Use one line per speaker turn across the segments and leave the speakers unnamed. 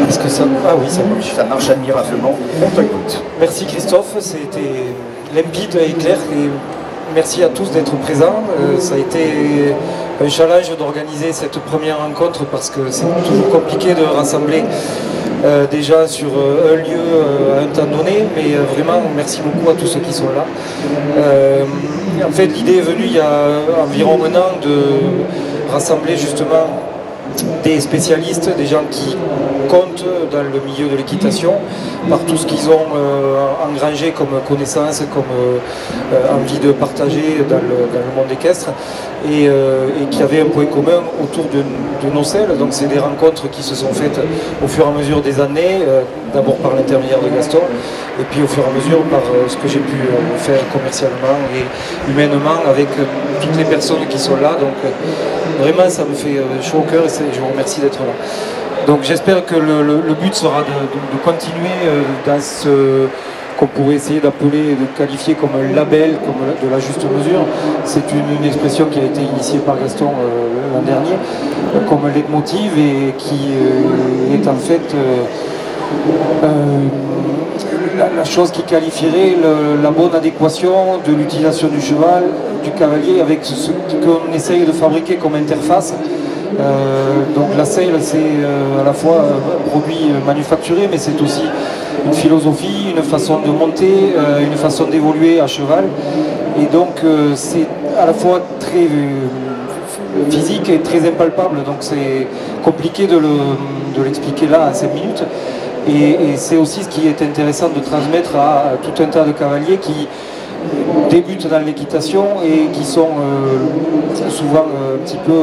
Est-ce que ça... Ah oui, ça marche.
Ça marche admirablement, on t'écoute.
Merci Christophe, c'était limpide et clair. Et merci à tous d'être présents. Ça a été un challenge d'organiser cette première rencontre parce que c'est toujours compliqué de rassembler des gens sur un lieu à un temps donné, mais vraiment merci beaucoup à tous ceux qui sont là. En fait, l'idée est venue il y a environ un an de rassembler justement des spécialistes, des gens qui comptent dans le milieu de l'équitation par tout ce qu'ils ont engrangé comme connaissances, comme envie de partager dans le monde équestre et qui avaient un point commun autour de nos selles. Donc c'est des rencontres qui se sont faites au fur et à mesure des années, d'abord par l'intermédiaire de Gaston et puis au fur et à mesure par ce que j'ai pu faire commercialement et humainement avec toutes les personnes qui sont là. Donc vraiment ça me fait chaud au cœur et je vous remercie d'être là. Donc j'espère que le but sera de continuer dans ce qu'on pourrait essayer d'appeler, de qualifier comme un label, comme de la juste mesure. C'est une expression qui a été initiée par Gaston l'an dernier, comme un leitmotiv et qui est en fait la chose qui qualifierait la bonne adéquation de l'utilisation du cheval, du cavalier avec ce qu'on essaye de fabriquer comme interface. Donc la selle c'est à la fois un produit manufacturé mais c'est aussi une philosophie, une façon de monter, une façon d'évoluer à cheval et donc c'est à la fois très physique et très impalpable donc c'est compliqué de l'expliquer là en 5 minutes et c'est aussi ce qui est intéressant de transmettre à tout un tas de cavaliers qui débutent dans l'équitation et qui sont souvent un petit peu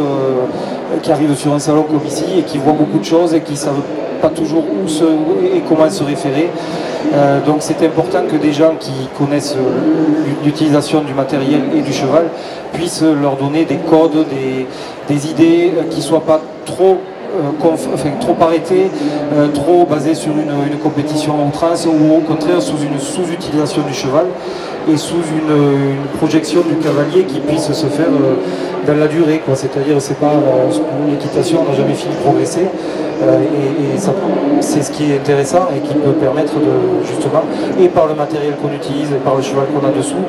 qui arrivent sur un salon comme ici et qui voient beaucoup de choses et qui ne savent pas toujours où et comment se référer. Donc c'est important que des gens qui connaissent l'utilisation du matériel et du cheval puissent leur donner des codes, des idées qui ne soient pas trop trop arrêté, trop basé sur une compétition en outrance ou au contraire sous une sous-utilisation du cheval et sous une projection du cavalier qui puisse se faire dans la durée. C'est-à-dire c'est pas l'équitation n'a jamais fini de progresser et c'est ce qui est intéressant et qui peut permettre de justement, et par le matériel qu'on utilise et par le cheval qu'on a dessous,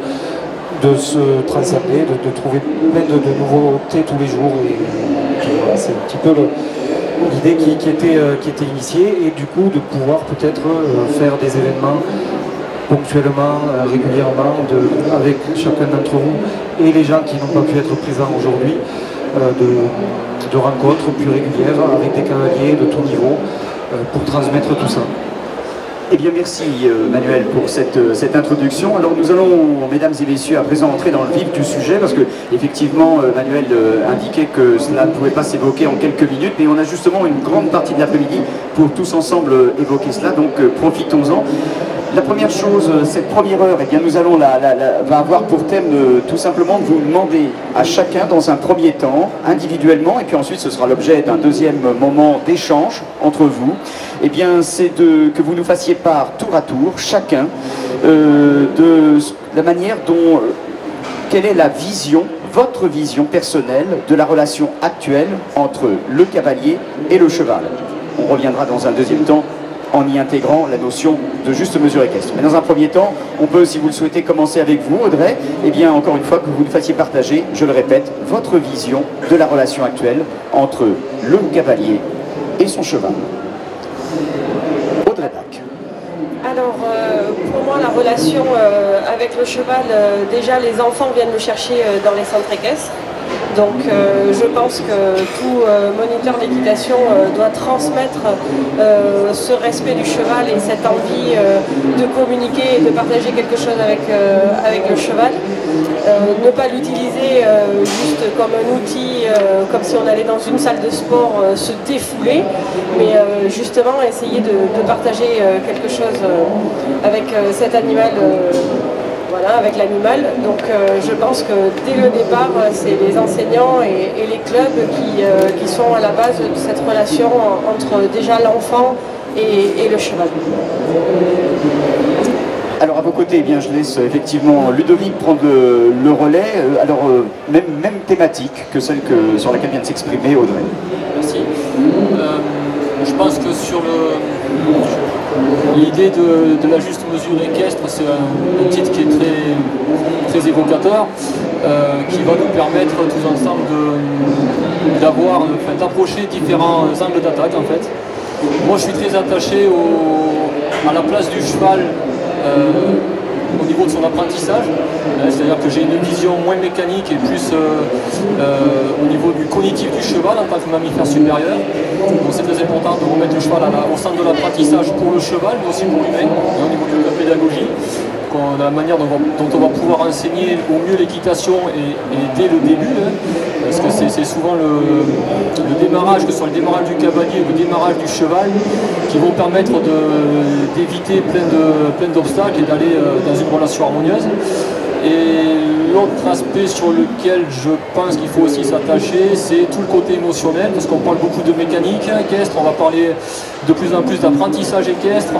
de se transcender, de trouver plein de nouveautés tous les jours et voilà, c'est un petit peu l'idée qui était initiée et du coup de pouvoir peut-être faire des événements ponctuellement, régulièrement, avec chacun d'entre vous et les gens qui n'ont pas pu être présents aujourd'hui, de rencontres plus régulières avec des cavaliers de tout niveau pour transmettre tout ça.
Eh bien merci Manuel pour cette introduction. Alors nous allons, mesdames et messieurs, à présent entrer dans le vif du sujet parce que effectivement Manuel indiquait que cela ne pouvait pas s'évoquer en quelques minutes, mais on a justement une grande partie de l'après-midi pour tous ensemble évoquer cela, donc profitons-en. La première chose, cette première heure, eh bien, nous allons va avoir pour thème tout simplement de vous demander à chacun dans un premier temps, individuellement, et puis ensuite ce sera l'objet d'un deuxième moment d'échange entre vous, eh bien c'est que vous nous fassiez part tour à tour, chacun, de la manière dont, quelle est la vision, votre vision personnelle de la relation actuelle entre le cavalier et le cheval. On reviendra dans un deuxième temps en y intégrant la notion de juste mesure équestre. Mais dans un premier temps, on peut, si vous le souhaitez, commencer avec vous, Audrey, et bien encore une fois que vous nous fassiez partager, je le répète, votre vision de la relation actuelle entre le cavalier et son cheval. Audrey Dac.
Alors, pour moi, la relation avec le cheval, déjà les enfants viennent le chercher dans les centres équestres. Donc je pense que tout moniteur d'équitation doit transmettre ce respect du cheval et cette envie de communiquer et de partager quelque chose avec le cheval. Ne pas l'utiliser juste comme un outil, comme si on allait dans une salle de sport se défouler, mais justement essayer de partager quelque chose avec cet animal. Voilà, avec l'animal. Donc je pense que dès le départ, c'est les enseignants et les clubs qui sont à la base de cette relation entre déjà l'enfant et le cheval.
Alors à vos côtés, eh bien, je laisse effectivement Ludovic prendre le relais. Alors même thématique que celle sur laquelle vient de s'exprimer Audrey.
Merci. Je pense que sur l'idée de la juste mesure équestre, c'est un titre qui est très évocateur, qui va nous permettre tous ensemble d'approcher différents angles d'attaque en fait. Moi je suis très attaché à la place du cheval au niveau de son apprentissage, c'est-à-dire que j'ai une vision moins mécanique et plus au niveau du cognitif du cheval en tant que mammifère supérieur. Donc c'est très important de remettre le cheval au centre de l'apprentissage pour le cheval, mais aussi pour l'humain, au niveau de la pédagogie, la manière dont on va pouvoir enseigner au mieux l'équitation et dès le début, parce que c'est souvent le démarrage, que ce soit le démarrage du cavalier ou le démarrage du cheval, qui vont permettre d'éviter plein d'obstacles et d'aller dans une relation harmonieuse. Et l'autre aspect sur lequel je pense qu'il faut aussi s'attacher, c'est tout le côté émotionnel, parce qu'on parle beaucoup de mécanique équestre, on va parler de plus en plus d'apprentissage équestre,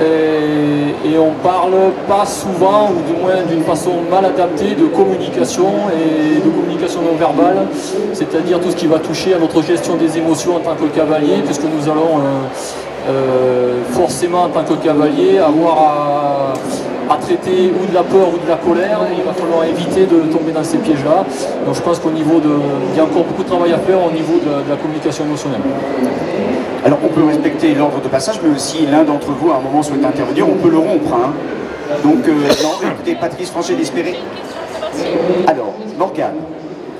et on parle pas souvent, ou du moins d'une façon mal adaptée, de communication et de communication non verbale, c'est-à-dire tout ce qui va toucher à notre gestion des émotions en tant que cavalier, puisque nous allons forcément en tant que cavalier avoir à traiter ou de la peur ou de la colère, et il va falloir éviter de tomber dans ces pièges-là. Donc je pense qu'au niveau il y a encore beaucoup de travail à faire au niveau de la communication émotionnelle.
Alors on peut respecter l'ordre de passage, mais aussi l'un d'entre vous à un moment souhaite intervenir, on peut le rompre. Hein. Donc non, écoutez, Patrice Franchet d'Espérer. Alors, Morgane.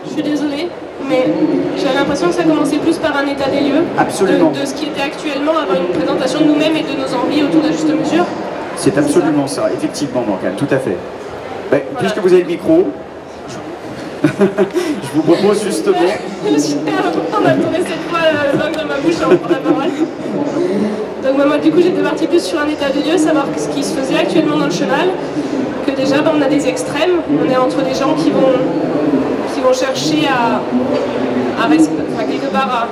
Je suis désolée, mais j'ai l'impression que ça commençait plus par un état des lieux.
Absolument.
De ce qui était actuellement, avoir une présentation de nous-mêmes et de nos envies autour de la juste mesure.
C'est absolument ça, effectivement, Morgane, tout à fait. Ben, voilà. Puisque vous avez le micro, je vous propose justement...
Super, on a tourné cette fois la langue dans ma bouche en pour la parole. Donc moi, du coup, j'étais partie plus sur un état de lieu, savoir ce qui se faisait actuellement dans le cheval. Que déjà, on a des extrêmes, on est entre des gens qui vont chercher quelque part,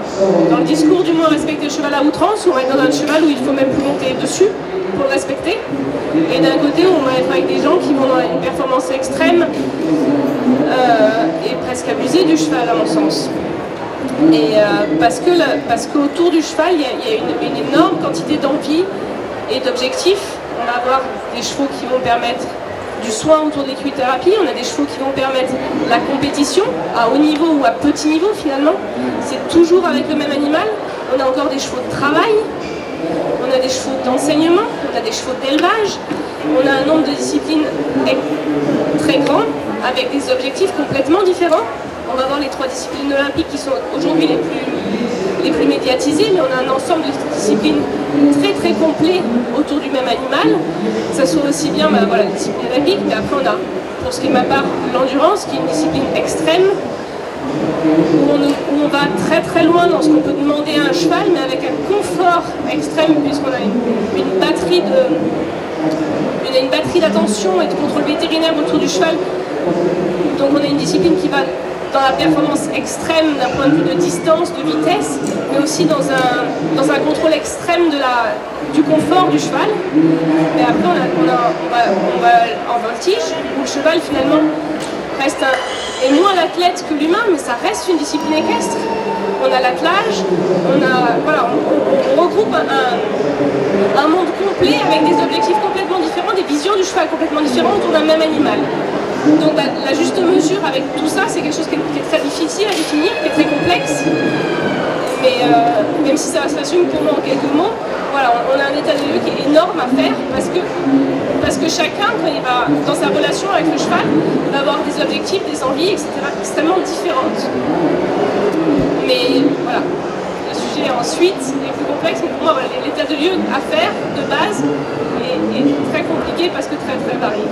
dans le discours du moins, respecter le cheval à outrance, ou on va être dans un cheval où il faut même plus monter dessus pour le respecter. Et d'un côté, on va être avec des gens qui vont dans une performance extrême et presque abusée du cheval, à mon sens. Et parce qu'autour du cheval, il y a une énorme quantité d'envie et d'objectifs. On va avoir des chevaux qui vont permettre du soin autour de l'équithérapie, on a des chevaux qui vont permettre la compétition à haut niveau ou à petit niveau finalement. C'est toujours avec le même animal. On a encore des chevaux de travail, on a des chevaux d'enseignement, on a des chevaux d'élevage, on a un nombre de disciplines très grand avec des objectifs complètement différents. On va voir les 3 disciplines olympiques qui sont aujourd'hui les plus médiatisées, mais on a un ensemble de disciplines très complet autour du même animal. Ça soit aussi bien la discipline olympique, mais après on a, pour ce qui est de ma part, l'endurance, qui est une discipline extrême, où on va très loin dans ce qu'on peut demander à un cheval, mais avec un confort extrême, puisqu'on a une batterie d'attention et de contrôle vétérinaire autour du cheval. Donc on a une discipline qui va dans la performance extrême d'un point de vue de distance, de vitesse, mais aussi dans un contrôle extrême du confort du cheval. Et après on va en voltige, où le cheval finalement est moins l'athlète que l'humain, mais ça reste une discipline équestre. On a l'attelage, on regroupe un monde complet avec des objectifs complètement différents, des visions du cheval complètement différentes autour d'un même animal. Donc la juste mesure avec tout ça, c'est quelque chose qui est très difficile à définir, qui est très complexe. Mais même si ça se résume pour moi en quelques mots, voilà, on a un état de lieu qui est énorme à faire parce que chacun, quand il va dans sa relation avec le cheval, va avoir des objectifs, des envies, etc., extrêmement différentes. Mais voilà, le sujet ensuite est plus complexe, mais pour moi, voilà, l'état de lieu à faire de base est très compliqué parce que très varié.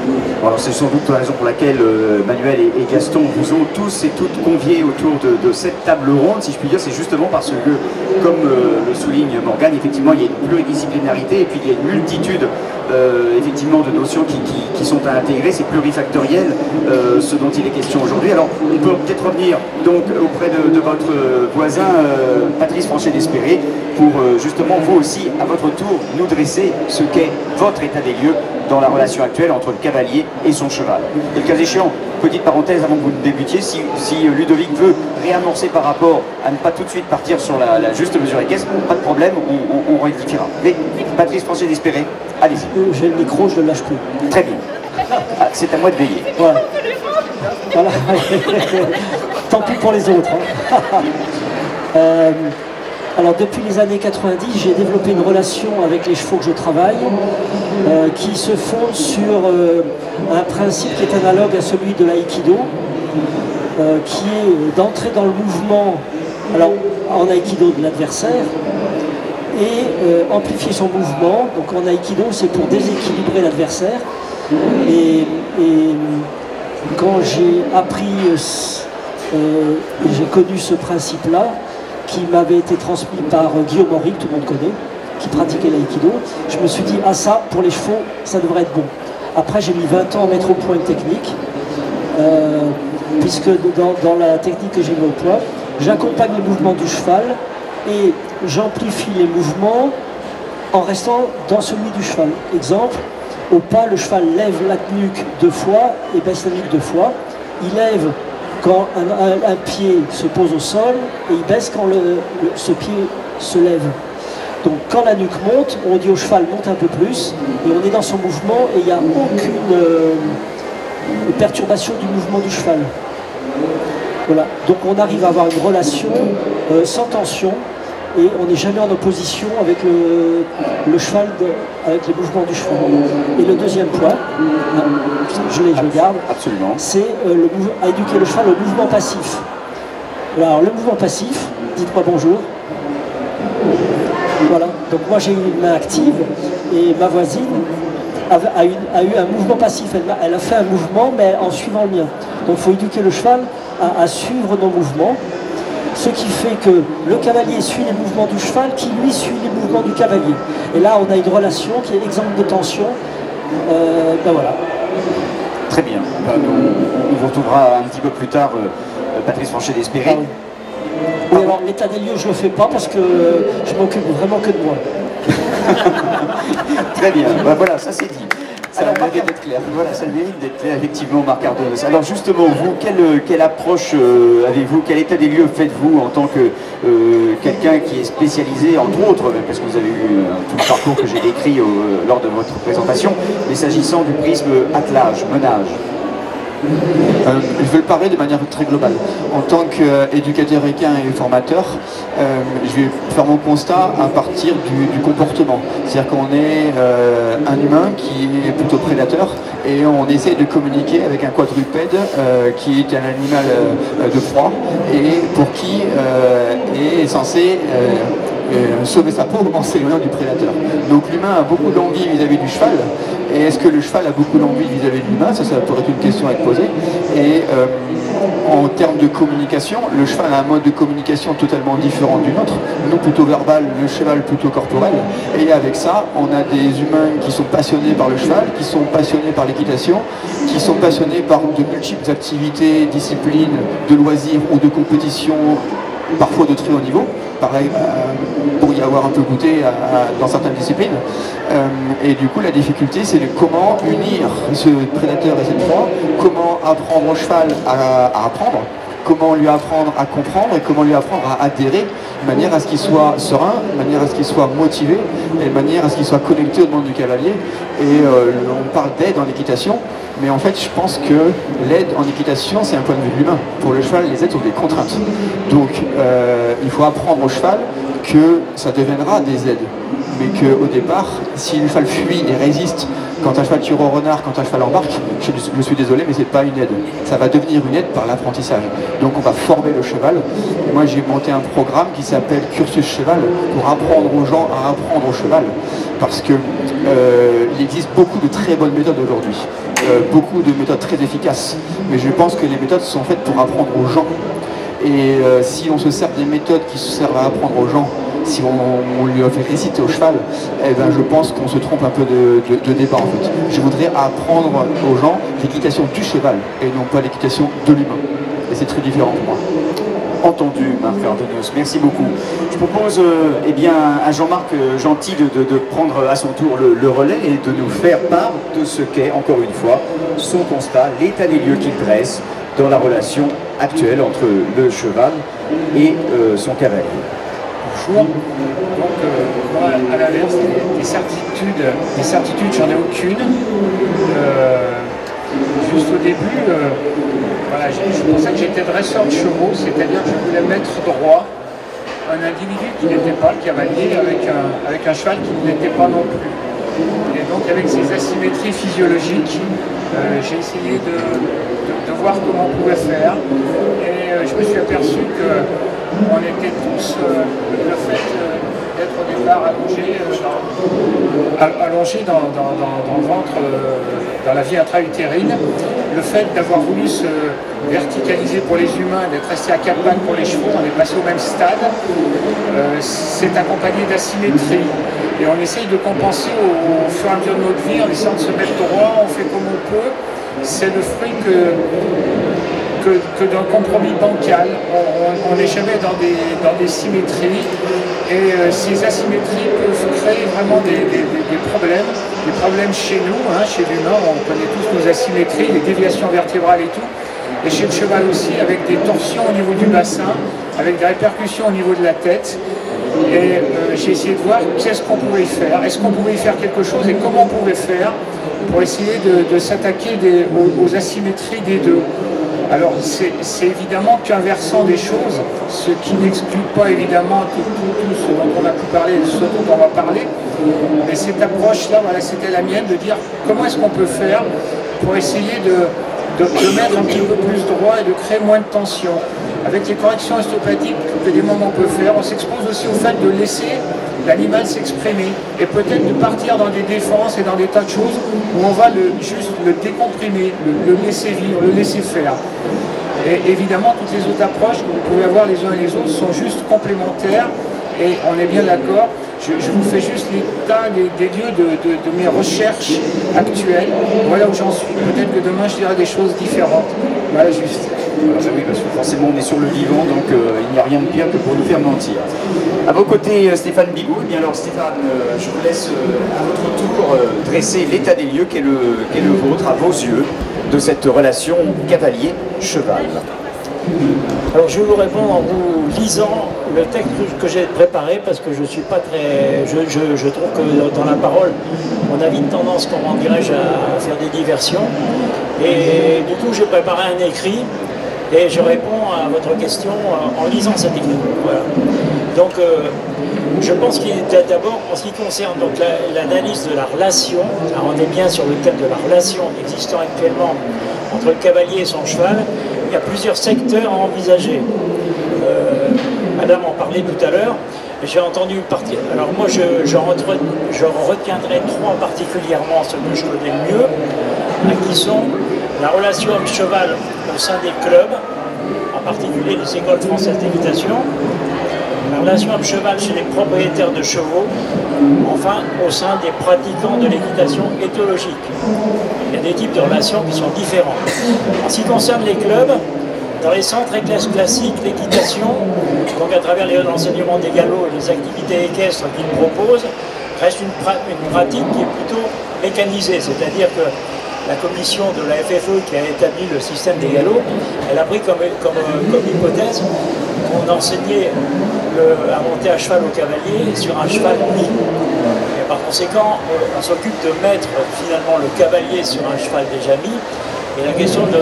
Alors c'est sans doute la raison pour laquelle Manuel et Gaston vous ont tous et toutes conviés autour de cette table ronde, si je puis dire. C'est justement parce que, comme le souligne Morgane, effectivement il y a une pluridisciplinarité et puis il y a une multitude effectivement de notions qui sont à intégrer. C'est plurifactoriel ce dont il est question aujourd'hui. Alors on peut peut-être revenir donc auprès de votre voisin Patrice Franchet d'Espérer pour justement vous aussi à votre tour nous dresser ce qu'est votre état des lieux dans la relation actuelle entre le cavalier et son cheval. Et le cas échéant, petite parenthèse avant que vous débutiez, si Ludovic veut réamorcer par rapport à ne pas tout de suite partir sur la juste mesure équestre, pas de problème, on rectifiera. Mais Patrice Franchet d'Espérer, allez-y.
J'ai le micro, je ne le lâche plus.
Très bien. Ah, c'est à moi de veiller.
Voilà. Voilà. Tant pis pour les autres. Hein. Alors depuis les années 90, j'ai développé une relation avec les chevaux que je travaille qui se fonde sur un principe qui est analogue à celui de l'aïkido, qui est d'entrer dans le mouvement, alors en aïkido de l'adversaire, et amplifier son mouvement. Donc en aïkido, c'est pour déséquilibrer l'adversaire. Et quand j'ai appris, j'ai connu ce principe-là, qui m'avait été transmis par Guillaume Henry, que tout le monde connaît, qui pratiquait l'aïkido, je me suis dit, ah ça, pour les chevaux, ça devrait être bon. Après, j'ai mis 20 ans à mettre au point une technique, puisque dans la technique que j'ai mis au point, j'accompagne les mouvements du cheval et j'amplifie les mouvements en restant dans celui du cheval. Exemple, au pas, le cheval lève la nuque 2 fois et baisse la nuque 2 fois. Il lève quand un pied se pose au sol et il baisse quand ce pied se lève. Donc quand la nuque monte, on dit au cheval monte un peu plus et on est dans son mouvement et il n'y a aucune perturbation du mouvement du cheval. Voilà. Donc on arrive à avoir une relation sans tension et on n'est jamais en opposition avec le cheval, avec les mouvements du cheval. Et le deuxième point, je le garde, c'est éduquer le cheval au mouvement passif. Alors le mouvement passif, dites-moi bonjour. Voilà, donc moi j'ai eu une main active et ma voisine a eu un mouvement passif. Elle a fait un mouvement mais en suivant le mien. Donc il faut éduquer le cheval à suivre nos mouvements. Ce qui fait que le cavalier suit les mouvements du cheval, qui lui suit les mouvements du cavalier. Et là, on a une relation qui est exempte de tension. Ben voilà.
Très bien. On vous retrouvera un petit peu plus tard, Patrice Franchet d'Espérer.
Ah oui. Oui, alors l'état des lieux, je ne le fais pas parce que je m'occupe vraiment que de moi.
Très bien. Ben voilà, ça c'est dit. Ça a le mérite d'être clair. Voilà, ça a le mérite d'être clair, effectivement, Marc Ardonos. Alors justement, vous, quelle approche avez-vous, quel état des lieux faites-vous en tant que quelqu'un qui est spécialisé, entre autres, parce que vous avez eu tout le parcours que j'ai décrit lors de votre présentation, mais s'agissant du prisme attelage, menage?
Je vais le parler de manière très globale. En tant qu'éducateur équin et formateur, je vais faire mon constat à partir du comportement. C'est-à-dire qu'on est un humain qui est plutôt prédateur et on essaie de communiquer avec un quadrupède qui est un animal de proie et pour qui est censé sauver sa peau en s'éloignant du prédateur. Donc l'humain a beaucoup d'envie vis-à-vis du cheval. Et est-ce que le cheval a beaucoup d'envie vis-à-vis de l'humain? Ça pourrait être une question à être posée. Et en termes de communication, le cheval a un mode de communication totalement différent du nôtre. Nous plutôt verbal, le cheval plutôt corporel. Et avec ça, on a des humains qui sont passionnés par le cheval, qui sont passionnés par l'équitation, qui sont passionnés par de multiples activités, disciplines, de loisirs ou de compétitions, parfois de très haut niveau. Pareil, pour y avoir un peu goûté dans certaines disciplines. Et du coup, la difficulté, c'est de comment unir ce prédateur et cette proie, comment apprendre au cheval à apprendre, comment lui apprendre à comprendre et comment lui apprendre à adhérer, de manière à ce qu'il soit serein, de manière à ce qu'il soit motivé, et de manière à ce qu'il soit connecté au monde du cavalier. Et on parle d'aide en équitation, mais en fait je pense que l'aide en équitation c'est un point de vue de l'humain. Pour le cheval, les aides sont des contraintes. Donc il faut apprendre au cheval que ça deviendra des aides. Mais qu'au départ, si le cheval fuit et résiste, quand un cheval tire au renard, quand un cheval embarque, je suis désolé, mais c'est pas une aide. Ça va devenir une aide par l'apprentissage. Donc on va former le cheval. Et moi j'ai monté un programme qui s'appelle Cursus Cheval pour apprendre aux gens à apprendre au cheval. Parce que il existe beaucoup de très bonnes méthodes aujourd'hui. Beaucoup de méthodes très efficaces. Mais je pense que les méthodes sont faites pour apprendre aux gens. Et si on se sert des méthodes qui servent à apprendre aux gens, si on lui a fait réciter au cheval, eh ben je pense qu'on se trompe un peu de débat en fait. Je voudrais apprendre aux gens l'équitation du cheval et non pas l'équitation de l'humain. Et c'est très différent pour moi.
entendu, Marc Ardonos. Merci beaucoup. Je propose eh bien, à Jean-Marc Gentil de prendre à son tour le relais et de nous faire part de ce qu'est, encore une fois, son constat, l'état des lieux qu'il dresse dans la relation actuelle entre le cheval et son cavalier.
Bonjour. Donc, moi, à l'inverse, des certitudes, j'en ai aucune. Juste au début, voilà, je pensais que j'étais dresseur de chevaux, c'est-à-dire que je voulais mettre droit un individu qui n'était pas le cavalier avec un cheval qui ne l'était pas non plus. Et donc avec ces asymétries physiologiques, j'ai essayé de voir comment on pouvait faire. Et je me suis aperçu qu'on était tous le fait d'être au départ allongé dans le ventre, dans la vie intra-utérine, le fait d'avoir voulu se verticaliser pour les humains, d'être resté à quatre pattes pour les chevaux, on est passé au même stade, c'est accompagné d'asymétrie. Et on essaye de compenser au fur et à mesure de notre vie, en essayant de se mettre droit, on fait comme on peut. C'est le fruit que d'un compromis bancal. On n'est jamais dans des symétries. Et ces asymétries peuvent créer vraiment des problèmes chez nous, hein, chez l'humain. On connaît tous nos asymétries, les déviations vertébrales et tout. Et chez le cheval aussi, avec des torsions au niveau du bassin, avec des répercussions au niveau de la tête. Et j'ai essayé de voir qu'est-ce qu'on pouvait y faire, est-ce qu'on pouvait y faire quelque chose et comment on pouvait faire pour essayer de s'attaquer aux asymétries des deux. Alors c'est évidemment qu'un versant des choses, ce qui n'exclut pas évidemment tout ce dont on a pu parler et ce dont on va parler, mais cette approche-là, voilà, c'était la mienne, de dire comment est-ce qu'on peut faire pour essayer de mettre un petit peu plus droit et de créer moins de tension. Avec les corrections ostéopathiques que des moments on peut faire, on s'expose aussi au fait de laisser l'animal s'exprimer et peut-être de partir dans des défenses et dans des tas de choses où on va juste le décomprimer, le laisser vivre, le laisser faire. Et évidemment, toutes les autres approches que vous pouvez avoir les uns et les autres sont juste complémentaires et on est bien d'accord. Je vous fais juste l'état des lieux de mes recherches actuelles. Voilà où j'en suis. Peut-être que demain je dirai des choses différentes. Voilà juste.
Alors, oui, parce que forcément on est sur le vivant, donc il n'y a rien de pire que pour nous faire mentir. À vos côtés, Stéphane Bigot. Eh bien alors Stéphane, je vous laisse à votre tour dresser l'état des lieux qu'est le vôtre, à vos yeux, de cette relation cavalier-cheval.
Alors je vais vous répondre en vous lisant le texte que j'ai préparé parce que je suis pas très. Je trouve que dans la parole, on a vite tendance, comment dirais-je, à faire des diversions. Et du coup j'ai préparé un écrit et je réponds à votre question en lisant cet écrit. Voilà. Donc je pense qu'il est d'abord, en ce qui concerne l'analyse de la relation, alors on est bien sur le thème de la relation existant actuellement entre le cavalier et son cheval. Il y a plusieurs secteurs à envisager. Madame en parlait tout à l'heure, j'ai entendu partir. Alors moi, je retiendrai trois particulièrement ceux que je connais le mieux, qui sont la relation homme-cheval au sein des clubs, en particulier les écoles françaises d'équitation, la relation homme-cheval chez les propriétaires de chevaux, enfin au sein des pratiquants de l'équitation éthologique. Il y a des types de relations qui sont différents. En ce qui concerne les clubs, dans les centres et classes classiques d'équitation, donc à travers l'enseignement des galops et les activités équestres qu'ils proposent, reste une pratique qui est plutôt mécanisée, c'est-à-dire que la commission de la FFE qui a établi le système des galops, elle a pris comme hypothèse qu'on enseignait à monter à cheval au cavalier sur un cheval mis. Et par conséquent, on s'occupe de mettre finalement le cavalier sur un cheval déjà mis, et la question de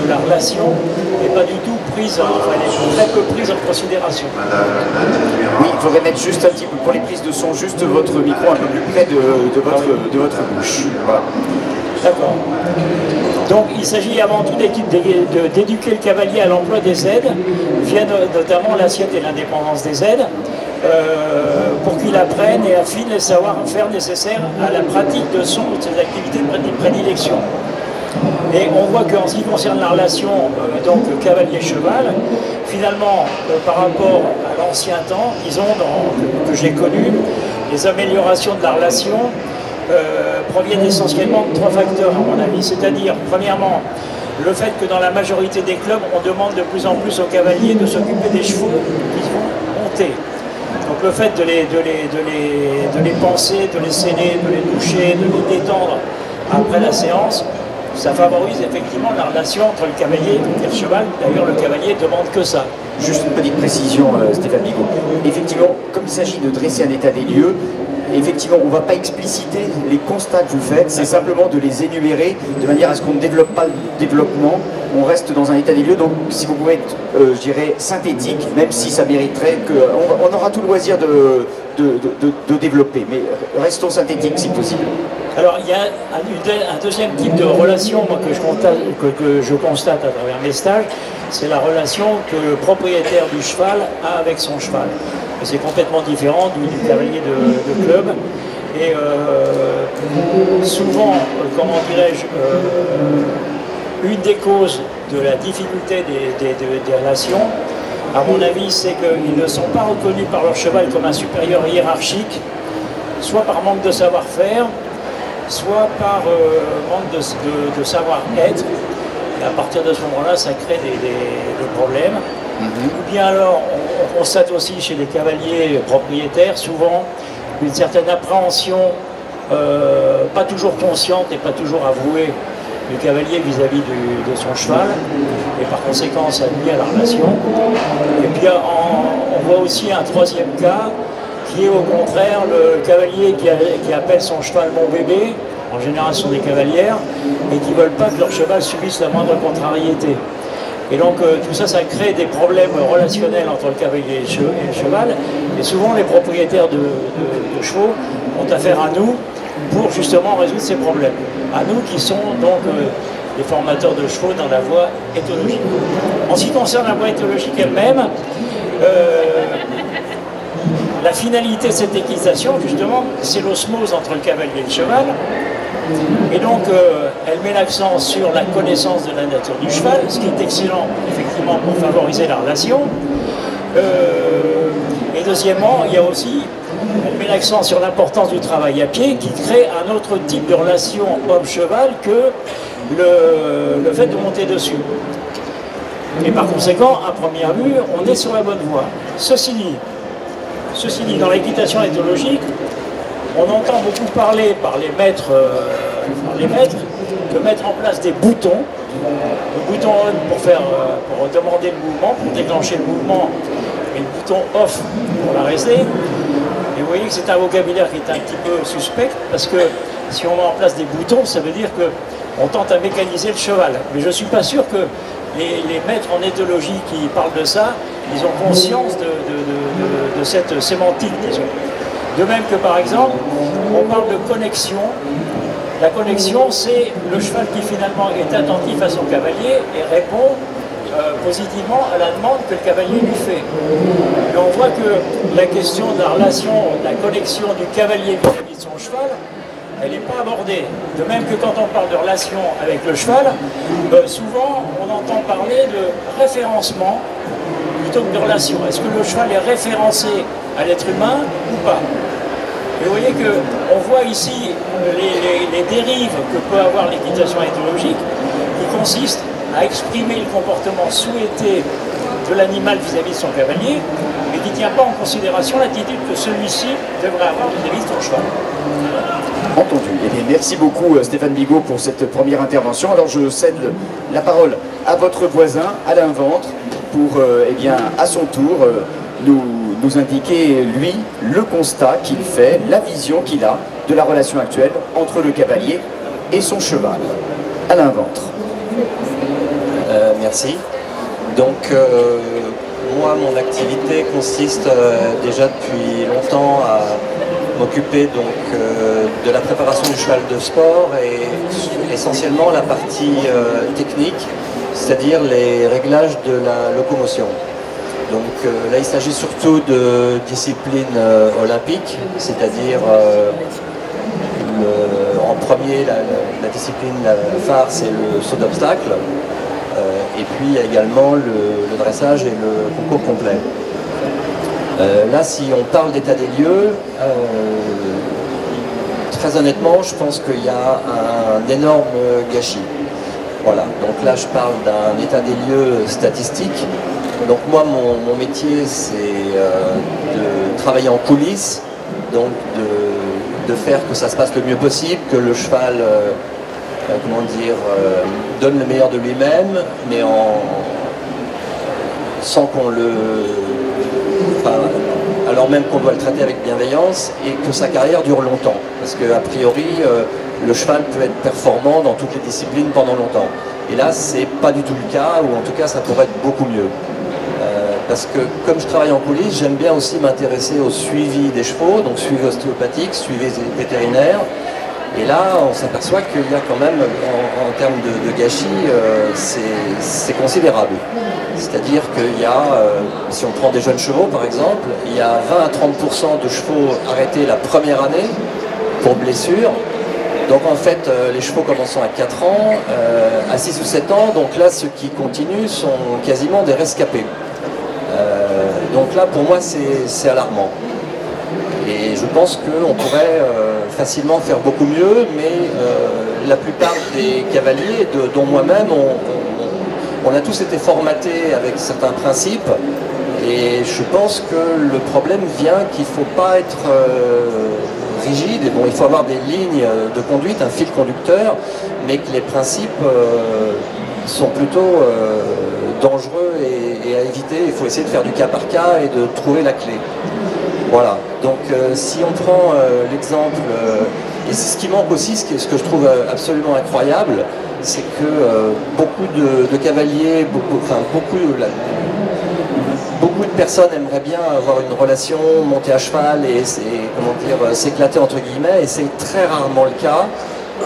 la relation n'est pas du tout prise, enfin elle est très peu prise en considération.
Oui, il faudrait mettre juste un petit peu, pour les prises de son, juste votre micro un peu plus près de votre bouche. Voilà.
D'accord. Donc il s'agit avant tout d'éduquer le cavalier à l'emploi des aides, via notamment l'assiette et l'indépendance des aides, pour qu'il apprenne et affine les savoir-faire nécessaires à la pratique de ses activités de prédilection. Et on voit qu'en ce qui concerne la relation donc cavalier-cheval, finalement, par rapport à l'ancien temps, disons, que j'ai connu, les améliorations de la relation proviennent essentiellement de trois facteurs, à mon avis. C'est-à-dire, premièrement,
le fait que dans la majorité des clubs, on demande de plus en plus aux cavaliers de s'occuper des chevaux qui vont monter. Donc le fait de les penser, de les sceller, de les toucher, de les détendre après la séance, ça favorise effectivement la relation entre le cavalier et le cheval. D'ailleurs, le cavalier ne demande que ça.
Juste une petite précision, Stéphane Bigot. Effectivement, comme il s'agit de dresser un état des lieux, effectivement, on ne va pas expliciter les constats que vous faites, c'est simplement de les énumérer de manière à ce qu'on ne développe pas le développement, on reste dans un état des lieux. Donc, si vous pouvez être, je dirais, synthétique, même si ça mériterait qu'on aura tout le loisir de développer, mais restons synthétiques si possible.
Alors, il y a un deuxième type de relation moi, que je constate à travers mes stages, c'est la relation que le propriétaire du cheval a avec son cheval. C'est complètement différent du cavalier de club. Et souvent, comment dirais-je, une des causes de la difficulté des relations, à mon avis, c'est qu'ils ne sont pas reconnus par leur cheval comme un supérieur hiérarchique, soit par manque de savoir-faire, soit par manque de savoir-être. Et à partir de ce moment-là, ça crée des problèmes. Ou bien alors, on constate aussi chez les cavaliers propriétaires, souvent, une certaine appréhension, pas toujours consciente et pas toujours avouée, du cavalier vis-à-vis de son cheval, et par conséquent, ça nuit à la relation. Et puis, on voit aussi un troisième cas, qui est au contraire le cavalier qui appelle son cheval « mon bébé », en général ce sont des cavalières, et qui ne veulent pas que leur cheval subisse la moindre contrariété. Et donc tout ça, ça crée des problèmes relationnels entre le cavalier et le cheval, et souvent les propriétaires de chevaux ont affaire à nous pour justement résoudre ces problèmes. À nous qui sont donc les formateurs de chevaux dans la voie éthologique. En ce qui concerne la voie éthologique elle-même, la finalité de cette équitation, justement, c'est l'osmose entre le cavalier et le cheval. Et donc, elle met l'accent sur la connaissance de la nature du cheval, ce qui est excellent, effectivement, pour favoriser la relation. Et deuxièmement, il y a aussi, elle met l'accent sur l'importance du travail à pied, qui crée un autre type de relation homme-cheval que le fait de monter dessus. Et par conséquent, à première vue, on est sur la bonne voie. Ceci dit, dans l'équitation éthologique, on entend beaucoup parler par les maîtres de mettre en place des boutons. Le bouton on pour demander le mouvement, pour déclencher le mouvement, et le bouton off pour l'arrêter. Et vous voyez que c'est un vocabulaire qui est un petit peu suspect, parce que si on met en place des boutons, ça veut dire qu'on tente à mécaniser le cheval. Mais je ne suis pas sûr que les maîtres en éthologie qui parlent de ça, ils ont conscience de cette sémantique, disons. De même que par exemple, on parle de connexion. La connexion, c'est le cheval qui finalement est attentif à son cavalier et répond positivement à la demande que le cavalier lui fait. Et on voit que la question de la relation, de la connexion du cavalier vis-à-vis de son cheval, elle n'est pas abordée. De même que quand on parle de relation avec le cheval, souvent on entend parler de référencement plutôt que de relation. Est-ce que le cheval est référencé à l'être humain ou pas? Et vous voyez qu'on voit ici les dérives que peut avoir l'équitation éthologique, qui consistent à exprimer le comportement souhaité de l'animal vis-à-vis de son cavalier, mais qui ne tient pas en considération l'attitude que celui-ci devrait avoir vis-à-vis de son cheval.
Entendu. Eh bien, merci beaucoup Stéphane Bigot pour cette première intervention. Alors je cède la parole à votre voisin, Alain Ventre, pour eh bien, à son tour nous indiquer, lui, le constat qu'il fait, la vision qu'il a de la relation actuelle entre le cavalier et son cheval. Alain Ventre.
Merci. Donc, moi, mon activité consiste déjà depuis longtemps à m'occuper de la préparation du cheval de sport et essentiellement la partie technique, c'est-à-dire les réglages de la locomotion. Donc là, il s'agit surtout de discipline olympique, c'est-à-dire en premier, la discipline phare, c'est le saut d'obstacle, et puis il y a également le dressage et le concours complet. Là, si on parle d'état des lieux, très honnêtement, je pense qu'il y a un énorme gâchis. Voilà, donc là je parle d'un état des lieux statistique. Donc moi mon métier c'est de travailler en coulisses, donc de faire que ça se passe le mieux possible, que le cheval donne le meilleur de lui-même, mais sans qu'on alors même qu'on doit le traiter avec bienveillance et que sa carrière dure longtemps. Parce qu'a priori, le cheval peut être performant dans toutes les disciplines pendant longtemps. Et là, c'est pas du tout le cas, ou en tout cas, ça pourrait être beaucoup mieux. Parce que comme je travaille en coulisses, j'aime bien aussi m'intéresser au suivi des chevaux, donc suivi ostéopathique, suivi vétérinaire. Et là, on s'aperçoit qu'il y a quand même, en termes de gâchis, c'est considérable. C'est-à-dire qu'il y a, si on prend des jeunes chevaux par exemple, il y a 20 à 30% de chevaux arrêtés la première année pour blessure. Donc en fait, les chevaux commençant à 4 ans, à 6 ou 7 ans, donc là, ceux qui continuent sont quasiment des rescapés. Donc là, pour moi, c'est alarmant. Et je pense qu'on pourrait facilement faire beaucoup mieux, mais la plupart des cavaliers, dont moi-même, on a tous été formatés avec certains principes, et je pense que le problème vient qu'il ne faut pas être rigide, et bon, il faut avoir des lignes de conduite, un fil conducteur, mais que les principes sont plutôt dangereux et à éviter. Il faut essayer de faire du cas par cas et de trouver la clé. Voilà, donc si on prend l'exemple, et c'est ce qui manque aussi, ce que je trouve absolument incroyable, c'est que beaucoup de cavaliers, beaucoup de personnes aimeraient bien avoir une relation, monter à cheval et s'éclater entre guillemets, et c'est très rarement le cas,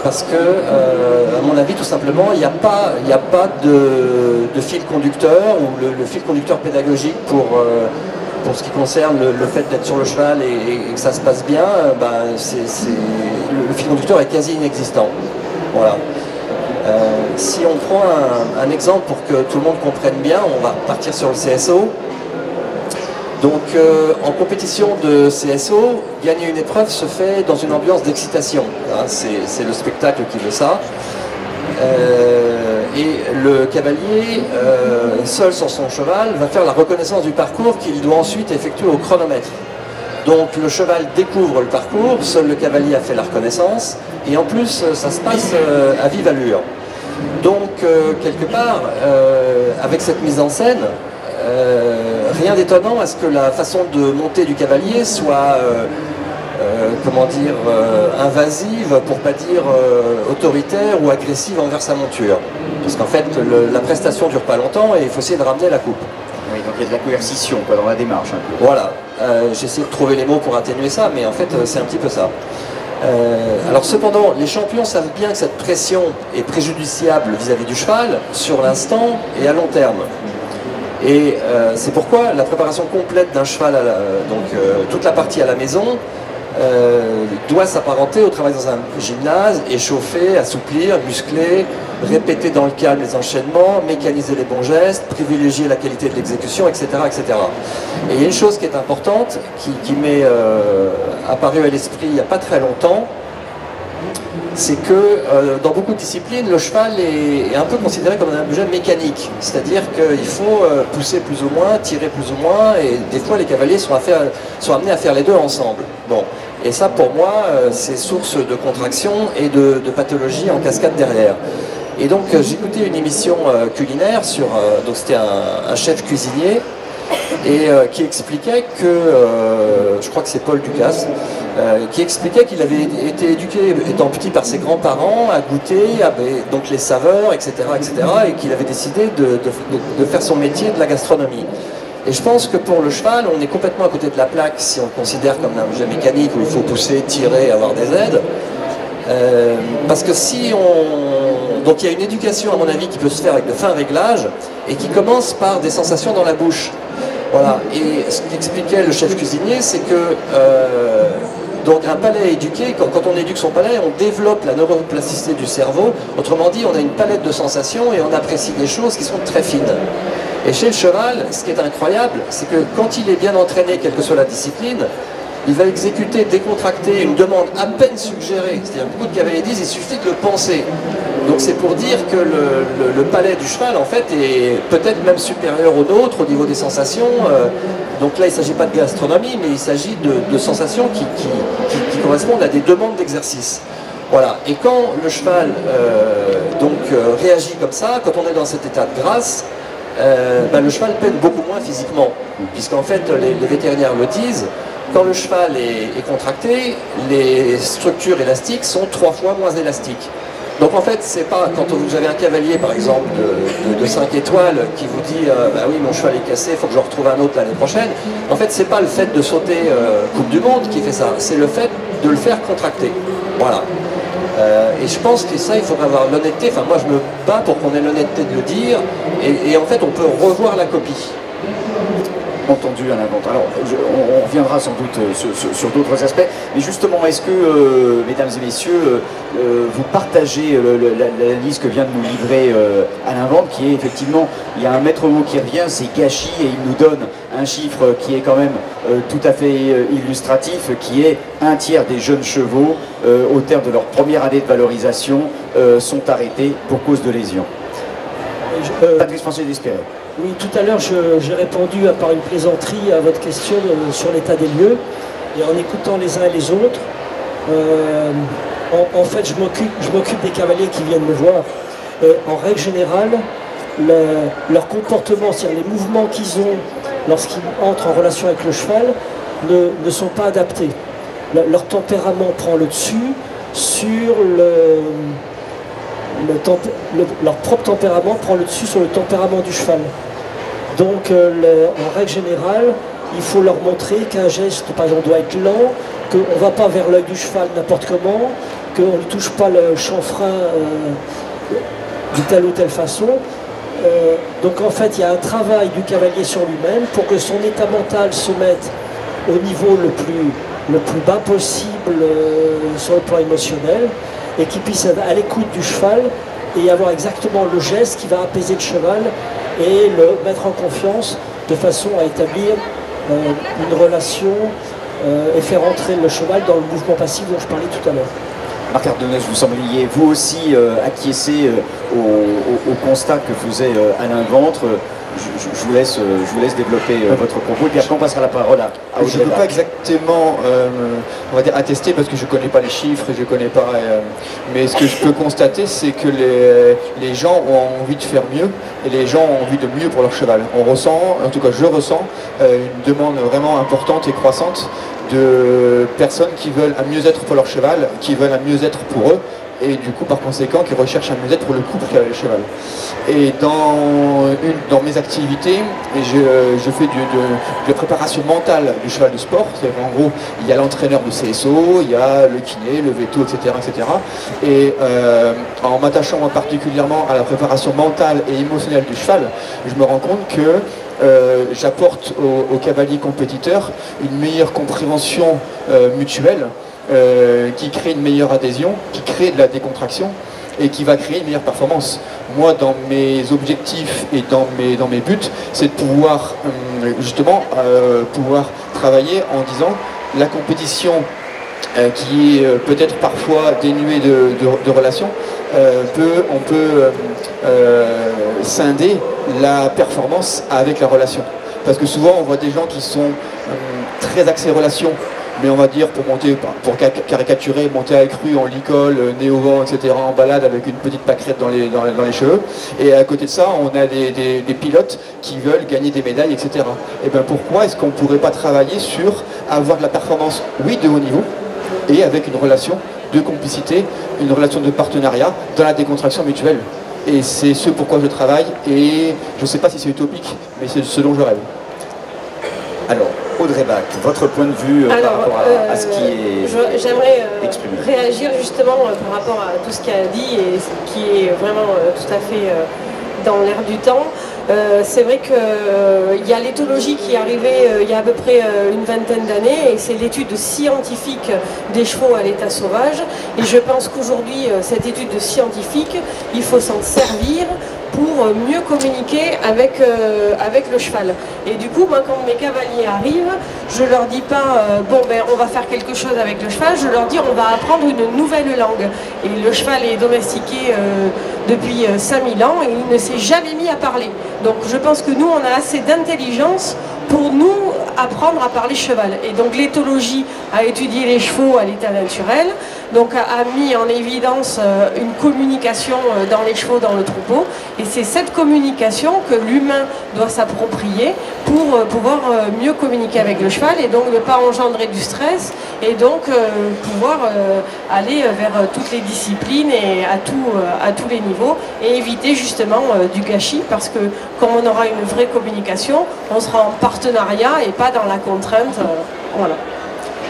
parce que, à mon avis, tout simplement, il n'y a pas de fil conducteur, ou le fil conducteur pédagogique pour ce qui concerne le fait d'être sur le cheval et que ça se passe bien, le fil conducteur est quasi inexistant. Voilà. Si on prend un exemple pour que tout le monde comprenne bien, on va partir sur le CSO. Donc en compétition de CSO, gagner une épreuve se fait dans une ambiance d'excitation. Hein, c'est le spectacle qui veut ça. Et le cavalier, seul sur son cheval, va faire la reconnaissance du parcours qu'il doit ensuite effectuer au chronomètre. Donc le cheval découvre le parcours, seul le cavalier a fait la reconnaissance, et en plus ça se passe à vive allure. Donc quelque part, avec cette mise en scène, rien d'étonnant à ce que la façon de monter du cavalier soit invasive, pour pas dire autoritaire ou agressive envers sa monture. Parce qu'en fait, la prestation dure pas longtemps et il faut essayer de ramener la coupe.
Oui, donc il y a de la coercition dans la démarche. Un peu.
Voilà, j'essaie de trouver les mots pour atténuer ça, mais en fait c'est un petit peu ça. Alors cependant, les champions savent bien que cette pression est préjudiciable vis-à-vis du cheval, sur l'instant et à long terme. Et c'est pourquoi la préparation complète d'un cheval, toute la partie à la maison, doit s'apparenter au travail dans un gymnase, échauffer, assouplir, muscler, répéter dans le calme les enchaînements, mécaniser les bons gestes, privilégier la qualité de l'exécution, etc., etc. Et il y a une chose qui est importante, qui m'est apparue à l'esprit il n'y a pas très longtemps, c'est que dans beaucoup de disciplines, le cheval est un peu considéré comme un objet mécanique. C'est-à-dire qu'il faut pousser plus ou moins, tirer plus ou moins, et des fois les cavaliers sont amenés à faire les deux ensemble. Bon. Et ça, pour moi, c'est source de contraction et de pathologie en cascade derrière. Et donc, j'écoutais une émission culinaire sur... donc c'était un chef cuisinier, et qui expliquait que... je crois que c'est Paul Ducasse, qui expliquait qu'il avait été éduqué, étant petit, par ses grands-parents, à goûter donc les saveurs, etc., etc., et qu'il avait décidé de faire son métier de la gastronomie. Et je pense que pour le cheval, on est complètement à côté de la plaque si on le considère comme un objet mécanique où il faut pousser, tirer, avoir des aides. Parce que si on... Donc il y a une éducation, à mon avis, qui peut se faire avec de fins réglages et qui commence par des sensations dans la bouche. Voilà. Et ce qu'expliquait le chef cuisinier, c'est que donc un palais éduqué, quand on éduque son palais, on développe la neuroplasticité du cerveau. Autrement dit, on a une palette de sensations et on apprécie des choses qui sont très fines. Et chez le cheval, ce qui est incroyable, c'est que quand il est bien entraîné, quelle que soit la discipline, il va exécuter, décontracter une demande à peine suggérée. C'est-à-dire beaucoup de cavaliers disent il suffit de le penser. Donc c'est pour dire que le palais du cheval en fait est peut-être même supérieur au nôtre au niveau des sensations. Donc là il ne s'agit pas de gastronomie, mais il s'agit de sensations qui correspondent à des demandes d'exercice. Voilà. Et quand le cheval réagit comme ça, quand on est dans cet état de grâce, le cheval peine beaucoup moins physiquement, puisqu'en fait les vétérinaires le disent, quand le cheval est contracté, les structures élastiques sont 3 fois moins élastiques. Donc en fait, c'est pas quand vous avez un cavalier par exemple de 5 étoiles qui vous dit bah oui mon cheval est cassé, il faut que je retrouve un autre l'année prochaine. En fait, c'est pas le fait de sauter Coupe du Monde qui fait ça, c'est le fait de le faire contracter. Voilà. Et je pense que ça, il faudrait avoir l'honnêteté, enfin moi je me bats pour qu'on ait l'honnêteté de le dire, et en fait on peut revoir la copie.
Entendu à l'invente. Alors, on reviendra sans doute sur d'autres aspects, mais justement, est-ce que, mesdames et messieurs, vous partagez l'analyse que vient de nous livrer à l'invente, qui est effectivement, il y a un maître mot qui revient, c'est gâchis, et il nous donne un chiffre qui est quand même tout à fait illustratif, qui est 1/3 des jeunes chevaux, au terme de leur première année de valorisation, sont arrêtés pour cause de lésions. Patrice François d'Espérer.
Oui, tout à l'heure, j'ai répondu par une plaisanterie à votre question sur l'état des lieux. Et en écoutant les uns et les autres, en fait, je m'occupe des cavaliers qui viennent me voir. En règle générale, leur comportement, c'est-à-dire les mouvements qu'ils ont lorsqu'ils entrent en relation avec le cheval, ne sont pas adaptés. Leur tempérament prend le dessus sur leur propre tempérament prend le dessus sur le tempérament du cheval. Donc en règle générale, il faut leur montrer qu'un geste, par exemple, doit être lent, qu'on ne va pas vers l'œil du cheval n'importe comment, qu'on ne touche pas le chanfrein de telle ou telle façon. Donc en fait, il y a un travail du cavalier sur lui-même pour que son état mental se mette au niveau le plus bas possible sur le plan émotionnel, et qu'il puisse être à l'écoute du cheval et avoir exactement le geste qui va apaiser le cheval et le mettre en confiance de façon à établir une relation et faire entrer le cheval dans le mouvement passif dont je parlais tout à l'heure.
Marc Ardonez, vous sembliez vous aussi acquiescer au constat que faisait Alain Ventre. Je vous laisse développer votre propos, et puis après on passera la parole à Audrey.
Je ne peux pas exactement on va dire attester, parce que je ne connais pas les chiffres, je connais pas, mais ce que je peux constater, c'est que les gens ont envie de faire mieux, et les gens ont envie de mieux pour leur cheval. On ressent, en tout cas je ressens, une demande vraiment importante et croissante de personnes qui veulent un mieux-être pour leur cheval, qui veulent un mieux-être pour eux, et du coup par conséquent qui recherchent un mieux-être pour le couple qui a le cheval. Et dans mes activités, je fais de préparation mentale du cheval de sport. C'est-à-dire qu'en gros, il y a l'entraîneur de CSO, il y a le kiné, le veto, etc. etc. Et en m'attachant particulièrement à la préparation mentale et émotionnelle du cheval, je me rends compte que j'apporte aux cavaliers compétiteurs une meilleure compréhension mutuelle, qui crée une meilleure adhésion, qui crée de la décontraction et qui va créer une meilleure performance. Moi, dans mes objectifs et dans mes buts, c'est de pouvoir justement pouvoir travailler en disant la compétition qui est peut-être parfois dénuée de relations, on peut scinder la performance avec la relation. Parce que souvent on voit des gens qui sont très axés relations, mais on va dire pour caricaturer, monter à écru, en licol, nez au vent, etc., en balade avec une petite pâquerette dans les cheveux. Et à côté de ça, on a des pilotes qui veulent gagner des médailles, etc. Et bien pourquoi est-ce qu'on ne pourrait pas travailler sur avoir de la performance, oui, de haut niveau, et avec une relation de complicité, une relation de partenariat dans la décontraction mutuelle. Et c'est ce pourquoi je travaille, et je ne sais pas si c'est utopique, mais c'est ce dont je rêve.
Alors, Audrey Bach, votre point de vue par rapport à ce qui est
j'aimerais
exprimé.
réagir justement par rapport à tout ce qu'elle a dit, et ce qui est vraiment tout à fait dans l'air du temps. C'est vrai qu'il y a l'éthologie qui est arrivée il y a à peu près une vingtaine d'années, et c'est l'étude scientifique des chevaux à l'état sauvage. Et je pense qu'aujourd'hui, cette étude scientifique, il faut s'en servir pour mieux communiquer avec le cheval. Et du coup, moi, quand mes cavaliers arrivent, je leur dis pas bon ben on va faire quelque chose avec le cheval, je leur dis on va apprendre une nouvelle langue. Et le cheval est domestiqué depuis 5000 ans et il ne s'est jamais mis à parler. Donc je pense que nous, on a assez d'intelligence pour nous apprendre à parler cheval. Et donc l'éthologie a étudié les chevaux à l'état naturel, donc a mis en évidence une communication dans les chevaux, dans le troupeau, et c'est cette communication que l'humain doit s'approprier pour pouvoir mieux communiquer avec le cheval et donc ne pas engendrer du stress et donc pouvoir aller vers toutes les disciplines et à tous les niveaux et éviter justement du gâchis, parce que quand on aura une vraie communication, on sera en partenariat et pas dans la contrainte. Voilà.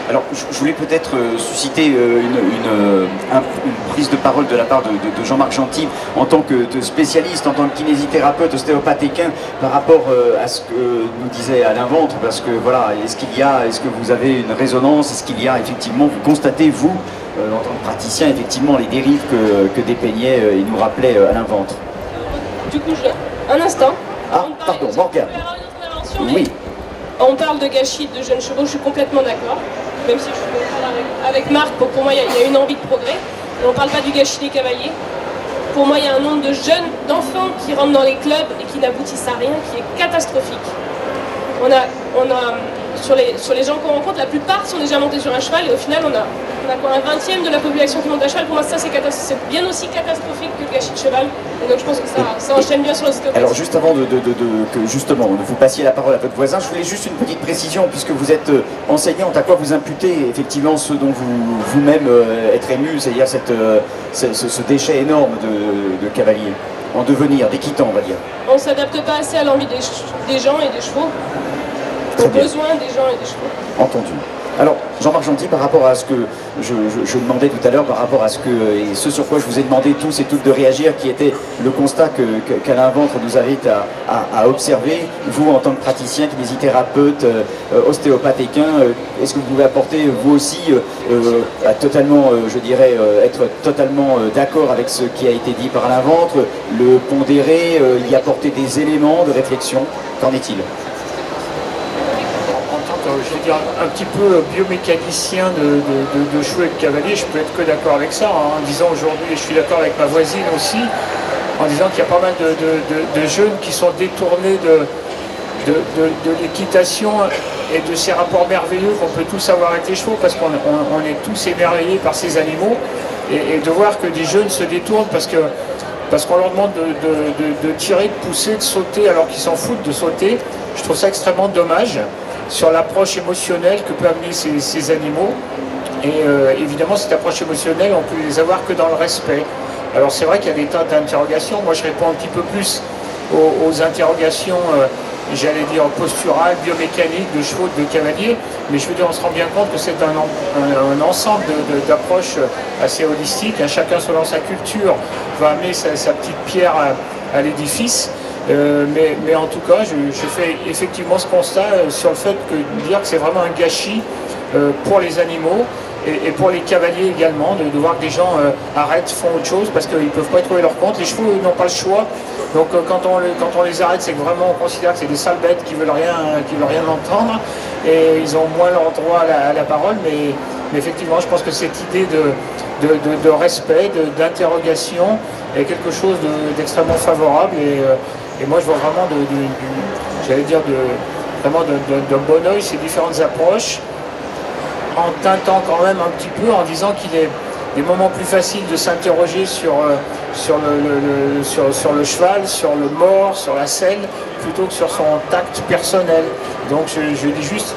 Alors, je voulais peut-être susciter une prise de parole de la part de Jean-Marc Gentil en tant que spécialiste, en tant que kinésithérapeute, ostéopathe équin, par rapport à ce que nous disait Alain Ventre, parce que voilà, est-ce que vous avez une résonance, est-ce qu'il y a effectivement, vous constatez, vous, en tant que praticien, effectivement, les dérives que dépeignait et nous rappelait Alain Ventre?
Du coup, un instant.
Ah, pardon, Morgane. Oui.
On parle de gâchis de jeunes chevaux, je suis complètement d'accord. Même si je suis d'accord avec Marc, pour moi il y a une envie de progrès. Et on ne parle pas du gâchis des cavaliers. Pour moi il y a un nombre de jeunes, d'enfants qui rentrent dans les clubs et qui n'aboutissent à rien, qui est catastrophique. On a sur les gens qu'on rencontre, la plupart sont déjà montés sur un cheval et au final on a quoi, un 20e de la population qui monte à cheval. Pour moi ça c'est bien aussi catastrophique que le gâchis de cheval. Et donc je pense que ça enchaîne bien sur l'ostéopathie.
Alors juste avant que justement vous passiez la parole à votre voisin, je voulais juste une petite précision, puisque vous êtes enseignante, à quoi vous imputez effectivement ce dont vous-même êtes ému, c'est-à-dire ce déchet énorme de cavaliers en devenir, d'équitants on va dire.
On ne s'adapte pas assez à l'envie des gens et des chevaux. Aux besoins des gens et des chevaux.
Entendu. Alors, Jean-Marc Gentil, par rapport à ce que je demandais tout à l'heure, par rapport à et ce sur quoi je vous ai demandé tous et toutes de réagir, qui était le constat qu'Alain Ventre nous invite à observer, vous en tant que praticien, kinésithérapeute, ostéopathe équin, est-ce que vous pouvez apporter vous aussi totalement, je dirais, être totalement d'accord avec ce qui a été dit par Alain Ventre, le pondérer, y apporter des éléments de réflexion, qu'en est-il ?
Je veux dire, un petit peu biomécanicien de chevaux et de cavaliers, je peux être que d'accord avec ça, en disant aujourd'hui, je suis d'accord avec ma voisine aussi, en disant qu'il y a pas mal de jeunes qui sont détournés de l'équitation et de ces rapports merveilleux qu'on peut tous avoir avec les chevaux, parce qu'on est tous émerveillés par ces animaux, et de voir que des jeunes se détournent parce qu'on leur demande de tirer, de pousser, de sauter alors qu'ils s'en foutent de sauter, je trouve ça extrêmement dommage sur l'approche émotionnelle que peuvent amener ces animaux. Et évidemment, cette approche émotionnelle, on peut les avoir que dans le respect. Alors c'est vrai qu'il y a des tas d'interrogations. Moi, je réponds un petit peu plus aux interrogations, j'allais dire, posturales, biomécaniques, de chevaux, de cavaliers. Mais je veux dire, on se rend bien compte que c'est un ensemble d'approches assez holistiques. Chacun, selon sa culture, va amener sa petite pierre à l'édifice. Mais en tout cas, je fais effectivement ce constat sur le fait de dire que c'est vraiment un gâchis pour les animaux et pour les cavaliers également, de voir que des gens arrêtent, font autre chose parce qu'ils ne peuvent pas y trouver leur compte. Les chevaux n'ont pas le choix, donc quand on les arrête, c'est que vraiment on considère que c'est des sales bêtes qui veulent rien entendre et ils ont moins leur droit à la parole, mais effectivement je pense que cette idée de respect, d'interrogation est quelque chose d'extrêmement favorable et moi je vois vraiment j'allais dire vraiment d'un bon oeil ces différentes approches, en teintant quand même un petit peu, en disant qu'il est des moments plus faciles de s'interroger sur le cheval, sur le mors, sur la selle, plutôt que sur son tact personnel. Donc je dis juste,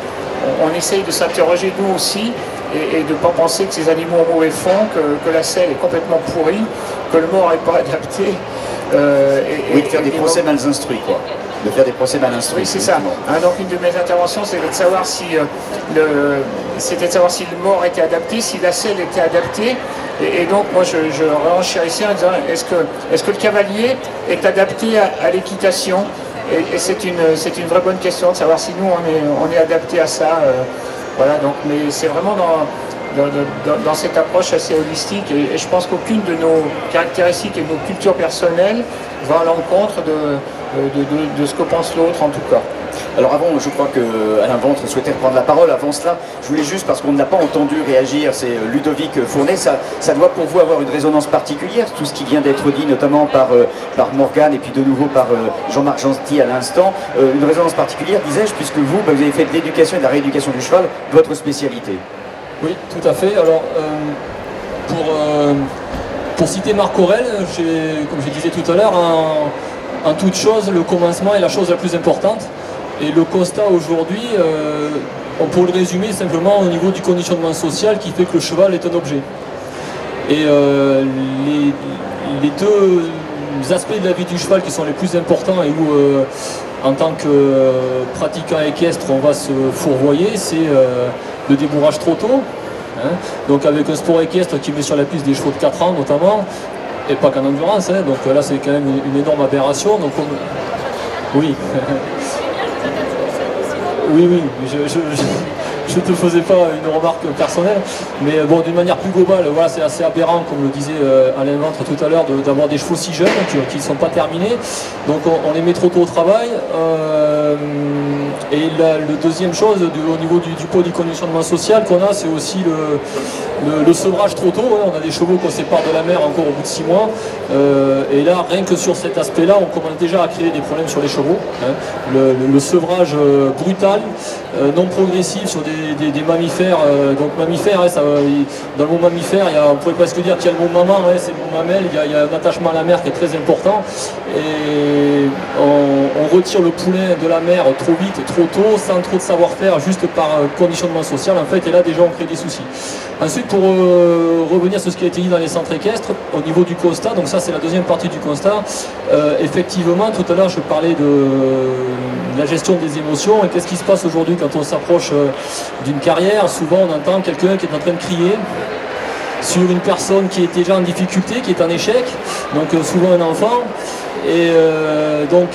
on essaye de s'interroger nous aussi et de ne pas penser que ces animaux ont mauvais fond, que la selle est complètement pourrie, que le mors n'est pas adapté.
Oui, de faire des procès mal instruits, quoi. De faire des procès mal instruits.
Oui, c'est ça. Donc une de mes interventions, c'était de savoir si le mors était adapté, si la selle était adaptée. Et donc moi je renchérissais en disant est-ce que le cavalier est adapté à l'équitation? Et c'est une vraie bonne question de savoir si nous on est adapté à ça. Voilà, donc, mais c'est vraiment dans cette approche assez holistique et je pense qu'aucune de nos caractéristiques et de nos cultures personnelles va à l'encontre de ce que pense l'autre en tout cas.
Alors avant, je crois que Alain Ventre souhaitait prendre la parole. Avant cela, je voulais juste, parce qu'on ne l'a pas entendu réagir, c'est Ludovic Fournet, ça doit pour vous avoir une résonance particulière, tout ce qui vient d'être dit, notamment par Morgane et puis de nouveau par Jean-Marc Gentil à l'instant. Une résonance particulière, disais-je, puisque vous avez fait de l'éducation et de la rééducation du cheval votre spécialité.
Oui, tout à fait. Alors, pour citer Marc Aurèle, comme je disais tout à l'heure, en toute chose, le commencement est la chose la plus importante. Et le constat aujourd'hui, on peut le résumer simplement au niveau du conditionnement social qui fait que le cheval est un objet. Et les deux aspects de la vie du cheval qui sont les plus importants et où, en tant que pratiquant équestre, on va se fourvoyer, c'est le débourrage trop tôt. Hein. Donc avec un sport équestre qui met sur la piste des chevaux de 4 ans notamment, et pas qu'en endurance, hein, donc là c'est quand même une énorme aberration. Donc oui. Oui, je ne te faisais pas une remarque personnelle, mais bon, d'une manière plus globale, voilà, c'est assez aberrant, comme le disait Alain Ventre tout à l'heure, d'avoir des chevaux si jeunes qui ne sont pas terminés. Donc on les met trop tôt au travail. Et la deuxième chose, au niveau du pot du conditionnement social qu'on a, c'est aussi le sevrage trop tôt. Hein. On a des chevaux qu'on sépare de la mère encore au bout de 6 mois. Et là, rien que sur cet aspect-là, on commence déjà à créer des problèmes sur les chevaux. Hein. Le sevrage brutal, non progressif sur des mammifères. Donc mammifères, hein, dans le mot mammifère, on pourrait presque dire qu'il y a le mot maman, hein, c'est le mot mamelle, il y a un attachement à la mère qui est très important. Et on retire le poulain de la mère trop vite, trop tôt, sans trop de savoir-faire, juste par conditionnement social en fait, et là déjà on crée des soucis. Ensuite, pour revenir sur ce qui a été dit dans les centres équestres, au niveau du constat, donc ça c'est la deuxième partie du constat, effectivement tout à l'heure je parlais de la gestion des émotions, et qu'est-ce qui se passe aujourd'hui quand on s'approche d'une carrière? Souvent on entend quelqu'un qui est en train de crier sur une personne qui est déjà en difficulté, qui est en échec, donc souvent un enfant. Et donc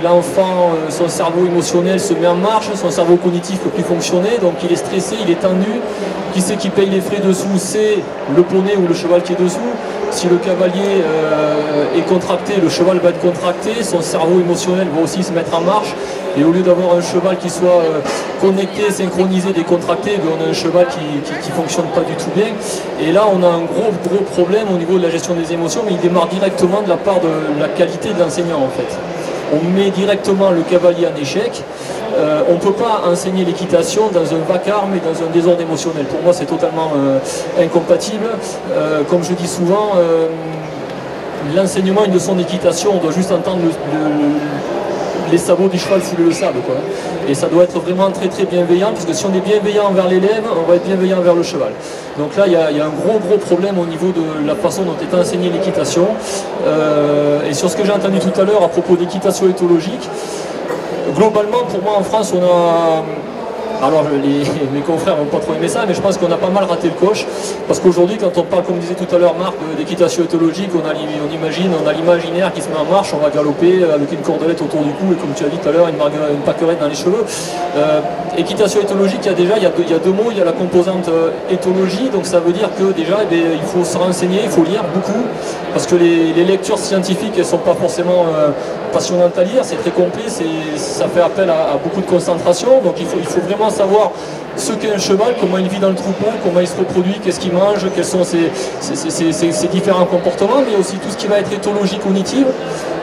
l'enfant, son cerveau émotionnel se met en marche, son cerveau cognitif ne peut plus fonctionner, donc il est stressé, il est tendu. Qui c'est qui paye les frais dessous? C'est le poney ou le cheval qui est dessous. Si le cavalier est contracté, le cheval va être contracté, son cerveau émotionnel va aussi se mettre en marche. Et au lieu d'avoir un cheval qui soit connecté, synchronisé, décontracté, on a un cheval qui ne fonctionne pas du tout bien. Et là, on a un gros problème au niveau de la gestion des émotions, mais il démarre directement de la part de la qualité de l'enseignant en fait. On met directement le cavalier en échec. On ne peut pas enseigner l'équitation dans un vacarme et dans un désordre émotionnel. Pour moi, c'est totalement incompatible. Comme je dis souvent, l'enseignement, une leçon d'équitation, on doit juste entendre les sabots du cheval fouler le sable, quoi. Et ça doit être vraiment très très bienveillant, parce que si on est bienveillant envers l'élève, on va être bienveillant envers le cheval. Donc là, il y a un gros problème au niveau de la façon dont est enseignée l'équitation. Et sur ce que j'ai entendu tout à l'heure à propos d'équitation éthologique, globalement, pour moi en France, on a... Alors mes confrères n'ont pas trop aimé ça, mais je pense qu'on a pas mal raté le coche, parce qu'aujourd'hui quand on parle, comme disait tout à l'heure Marc, d'équitation éthologique, on a l'imaginaire qui se met en marche, on va galoper avec une cordelette autour du cou et comme tu as dit tout à l'heure, une pâquerette dans les cheveux. Équitation éthologique, il y a deux mots, il y a la composante éthologie, donc ça veut dire que déjà il faut se renseigner, il faut lire beaucoup, parce que les lectures scientifiques elles ne sont pas forcément passionnantes à lire, c'est très complet, ça fait appel à beaucoup de concentration, donc il faut vraiment savoir ce qu'est un cheval, comment il vit dans le troupeau, comment il se reproduit, qu'est-ce qu'il mange, quels sont ses différents comportements, mais aussi tout ce qui va être éthologie cognitive.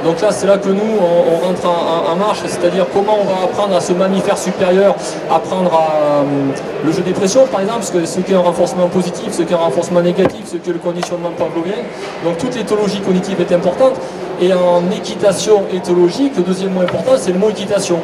Donc là, c'est là que nous, on rentre en marche, c'est-à-dire comment on va apprendre à ce mammifère supérieur, apprendre à le jeu des pressions, par exemple, ce qu'est un renforcement positif, ce qu'est un renforcement négatif, ce qu'est le conditionnement pavlovien. Donc toute l'éthologie cognitive est importante. Et en équitation éthologique, le deuxième mot important, c'est le mot équitation.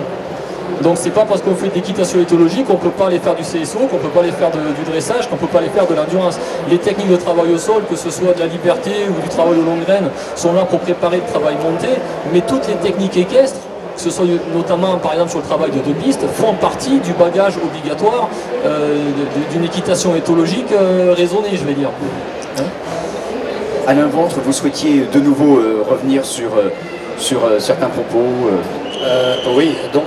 Donc c'est pas parce qu'on fait de l'équitation éthologique qu'on ne peut pas aller faire du CSO, qu'on ne peut pas aller faire du dressage, qu'on ne peut pas aller faire de l'endurance. Les techniques de travail au sol, que ce soit de la liberté ou du travail aux longues graines, sont là pour préparer le travail monté, mais toutes les techniques équestres, que ce soit notamment par exemple sur le travail de deux pistes, font partie du bagage obligatoire d'une équitation éthologique raisonnée, je vais dire.
Alain Ventre, vous souhaitiez de nouveau revenir sur certains propos
Oui, donc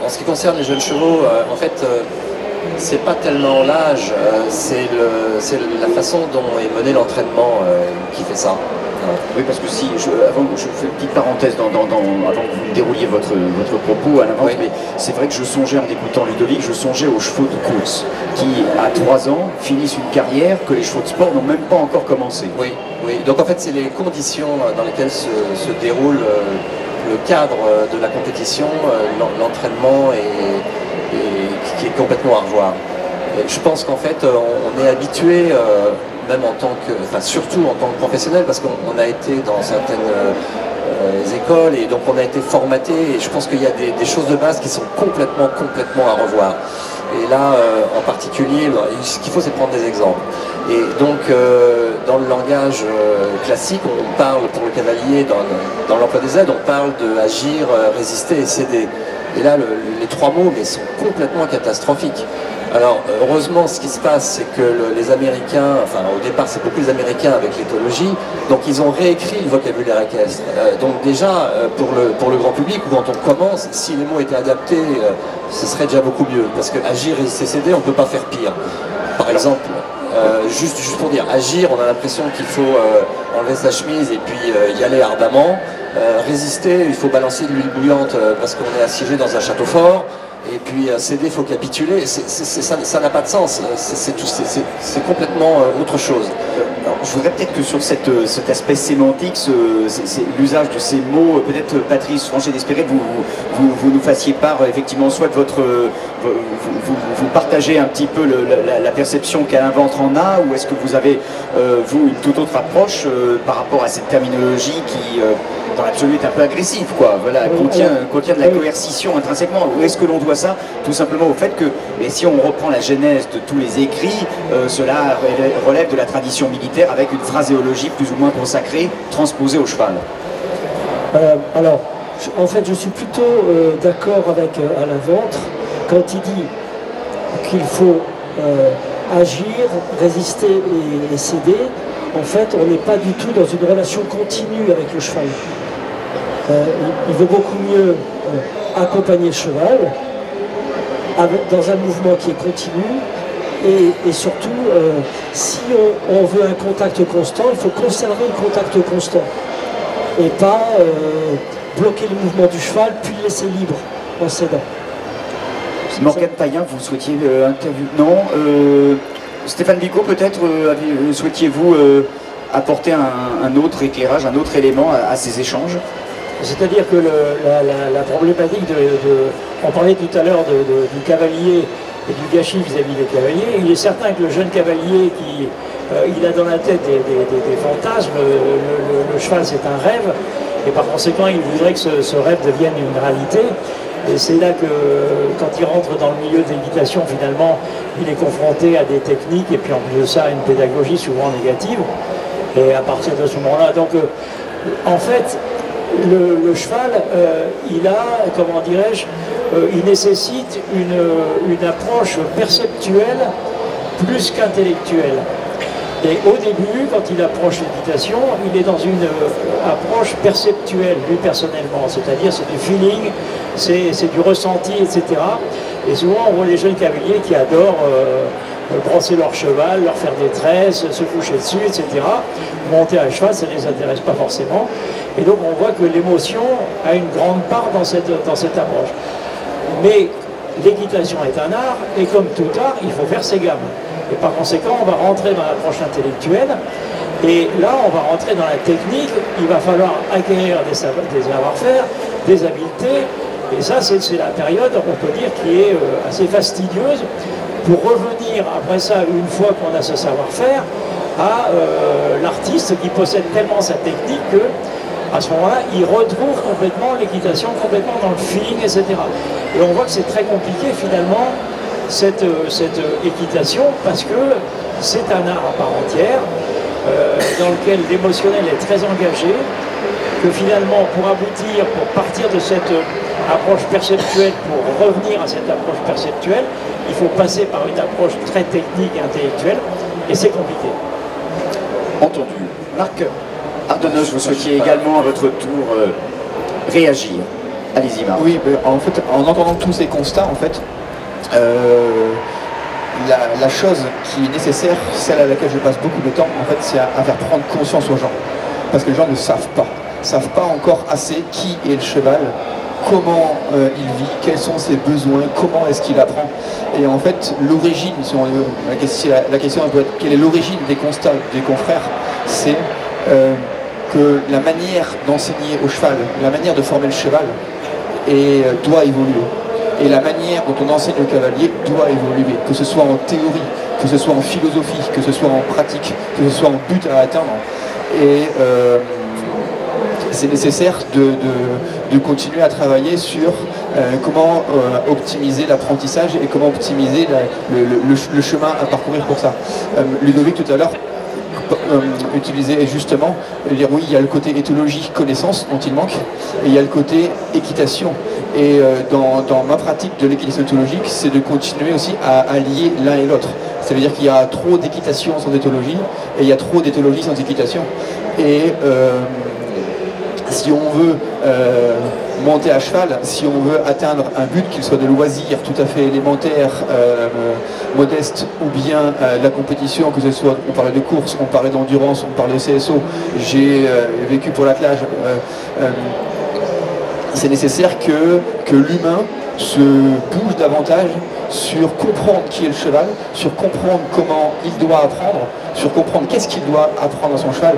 en ce qui concerne les jeunes chevaux, en fait, c'est pas tellement l'âge, c'est la façon dont est mené l'entraînement qui fait ça.
Oui, parce que avant que je fais une petite parenthèse avant que vous dérouliez votre propos à l'avance, oui. Mais c'est vrai que je songeais en écoutant Ludovic, je songeais aux chevaux de course qui, à 3 ans, finissent une carrière que les chevaux de sport n'ont même pas encore commencé.
Oui, oui. Donc en fait, c'est les conditions dans lesquelles se déroule le cadre de la compétition, l'entraînement qui est complètement à revoir. Et je pense qu'en fait, on est habitué, même en tant que, enfin surtout en tant que professionnel, parce qu'on a été dans certaines écoles et donc on a été formaté. Et je pense qu'il y a des choses de base qui sont complètement à revoir. Et là, en particulier, ce qu'il faut, c'est prendre des exemples. Et donc, dans le langage classique, on parle pour le cavalier, dans l'emploi des aides, on parle de agir, résister et céder. Et là, les 3 mots mais sont complètement catastrophiques. Alors, heureusement, ce qui se passe, c'est que les Américains, enfin, au départ, c'est beaucoup les Américains avec l'éthologie, donc ils ont réécrit le vocabulaire équestre. Donc déjà, pour le grand public, ou quand on commence, si les mots étaient adaptés, ce serait déjà beaucoup mieux. Parce que agir, résister, céder, on ne peut pas faire pire. Par exemple, juste pour dire, agir, on a l'impression qu'il faut enlever sa chemise et puis y aller ardemment. Résister, il faut balancer de l'huile bouillante parce qu'on est assiégé dans un château fort. Et puis céder, il faut capituler, ça n'a pas de sens, c'est complètement autre chose.
Alors, je voudrais peut-être que sur cet aspect sémantique, l'usage de ces mots, peut-être Patrice Franchet d'Espéret, vous nous fassiez part effectivement soit de vous partagez un petit peu la perception qu'Alain Ventre en a, ou est-ce que vous avez vous une toute autre approche par rapport à cette terminologie qui dans l'absolu est un peu agressive, quoi. Voilà, contient de la coercition intrinsèquement. Où est-ce que l'on doit ça? Tout simplement au fait que, et si on reprend la genèse de tous les écrits, cela relève de la tradition militaire avec une phraséologie plus ou moins consacrée, transposée au cheval.
Alors, en fait, je suis plutôt d'accord avec Alain Ventre quand il dit qu'il faut agir, résister et céder. En fait, on n'est pas du tout dans une relation continue avec le cheval. Il vaut beaucoup mieux accompagner le cheval dans un mouvement qui est continu et surtout, si on veut un contact constant, il faut conserver le contact constant et pas bloquer le mouvement du cheval puis le laisser libre en cédant.
Morgane Payen, vous souhaitiez interviewer? Non Stéphane Bicot, peut-être, souhaitiez-vous apporter un autre éclairage, un autre élément à ces échanges?
C'est-à-dire que la problématique on parlait tout à l'heure du cavalier et du gâchis vis-à-vis des cavaliers. Il est certain que le jeune cavalier il a dans la tête des fantasmes, le cheval c'est un rêve, et par conséquent il voudrait que ce rêve devienne une réalité. Et c'est là que, quand il rentre dans le milieu de l'équitation, finalement, il est confronté à des techniques, et puis en plus de ça, à une pédagogie souvent négative. Et à partir de ce moment-là, donc, en fait, le cheval, il a, comment dirais-je, il nécessite une approche perceptuelle plus qu'intellectuelle. Et au début, quand il approche l'équitation, il est dans une approche perceptuelle, lui personnellement, c'est-à-dire c'est du feeling, c'est du ressenti, etc. Et souvent, on voit les jeunes cavaliers qui adorent brosser leur cheval, leur faire des tresses, se coucher dessus, etc. Monter à cheval, ça ne les intéresse pas forcément. Et donc, on voit que l'émotion a une grande part dans cette approche. Mais l'équitation est un art, et comme tout art, il faut faire ses gammes. Et par conséquent, on va rentrer dans l'approche intellectuelle, et là, on va rentrer dans la technique. Il va falloir acquérir des savoir-faire, des habiletés, et ça, c'est la période, on peut dire, qui est assez fastidieuse, pour revenir, après ça, une fois qu'on a ce savoir-faire, à l'artiste qui possède tellement sa technique que, à ce moment-là, il retrouve complètement l'équitation, complètement dans le feeling, etc. Et on voit que c'est très compliqué, finalement, cette équitation, parce que c'est un art à part entière, dans lequel l'émotionnel est très engagé, que finalement, pour aboutir, pour partir de cette approche perceptuelle, pour revenir à cette approche perceptuelle, il faut passer par une approche très technique et intellectuelle, et c'est compliqué.
Entendu. Marc Ardenoche, vous souhaitiez également à votre tour réagir. Allez-y, Marc.
Oui, en fait, en entendant tous ces constats, en fait, la chose qui est nécessaire, celle à laquelle je passe beaucoup de temps, en fait, c'est à faire prendre conscience aux gens. Parce que les gens ne savent pas encore assez qui est le cheval, comment il vit, quels sont ses besoins, comment est-ce qu'il apprend. Et en fait, l'origine, si la question peut être quelle est l'origine des constats des confrères, c'est que la manière d'enseigner au cheval, la manière de former le cheval doit évoluer. Et la manière dont on enseigne au cavalier doit évoluer, que ce soit en théorie, que ce soit en philosophie, que ce soit en pratique, que ce soit en but à atteindre. Et c'est nécessaire de continuer à travailler sur comment optimiser l'apprentissage et comment optimiser le chemin à parcourir pour ça. Ludovic tout à l'heure utilisait justement, dire oui, il y a le côté éthologie, connaissance dont il manque, et il y a le côté équitation. Et dans ma pratique de l'équitation éthologique, c'est de continuer aussi à lier l'un et l'autre. Ça veut dire qu'il y a trop d'équitation sans éthologie, et il y a trop d'éthologie sans équitation. Et si on veut monter à cheval, si on veut atteindre un but, qu'il soit de loisir tout à fait élémentaire, modeste, ou bien la compétition, que ce soit, on parlait de course, on parlait d'endurance, on parlait de CSO, j'ai vécu pour l'attelage, c'est nécessaire que l'humain se bouge davantage sur comprendre qui est le cheval, sur comprendre comment il doit apprendre, sur comprendre qu'est-ce qu'il doit apprendre à son cheval.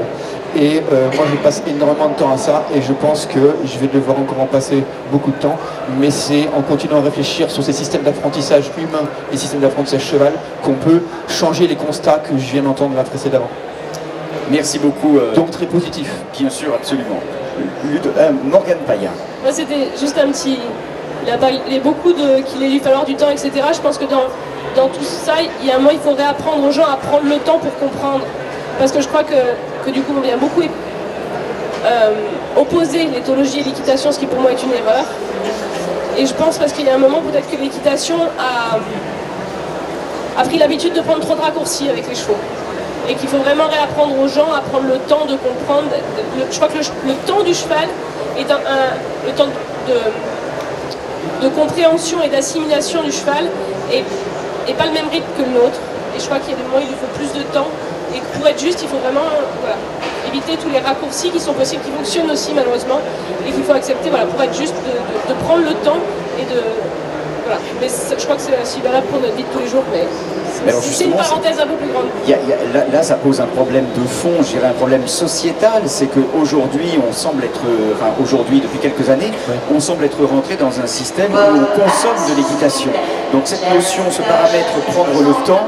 Et moi je passe énormément de temps à ça et je pense que je vais devoir encore en passer beaucoup de temps, mais c'est en continuant à réfléchir sur ces systèmes d'apprentissage humain et systèmes d'apprentissage cheval qu'on peut changer les constats que je viens d'entendre là précédemment.
Merci beaucoup.
Donc très positif.
Bien sûr, absolument. Morgane Payen.
Moi c'était juste un petit... Il y a beaucoup qu'il a dû falloir du temps, etc. Je pense que dans tout ça, il y a un moment, il faut réapprendre aux gens à prendre le temps pour comprendre. Parce que je crois que du coup, on vient beaucoup opposer l'éthologie et l'équitation, ce qui pour moi est une erreur. Et je pense parce qu'il y a un moment, peut-être que l'équitation a pris l'habitude de prendre trop de raccourcis avec les chevaux. Et qu'il faut vraiment réapprendre aux gens à prendre le temps de comprendre. Je crois que le temps du cheval est le temps de compréhension et d'assimilation du cheval et pas le même rythme que le nôtre. Et je crois qu'il y a des moments où il lui faut plus de temps. Et que pour être juste, il faut vraiment éviter tous les raccourcis qui sont possibles, qui fonctionnent aussi malheureusement, et qu'il faut accepter, pour être juste, de prendre le temps et de... Voilà. Mais je crois que c'est aussi valable pour notre vie de tous les jours, mais c'est une parenthèse un peu plus grande.
Là, ça pose un problème de fond, je dirais un problème sociétal, c'est qu'aujourd'hui, on semble être, aujourd'hui, depuis quelques années, on semble être rentré dans un système où on consomme de l'équitation. Donc cette notion, ce paramètre, prendre le temps,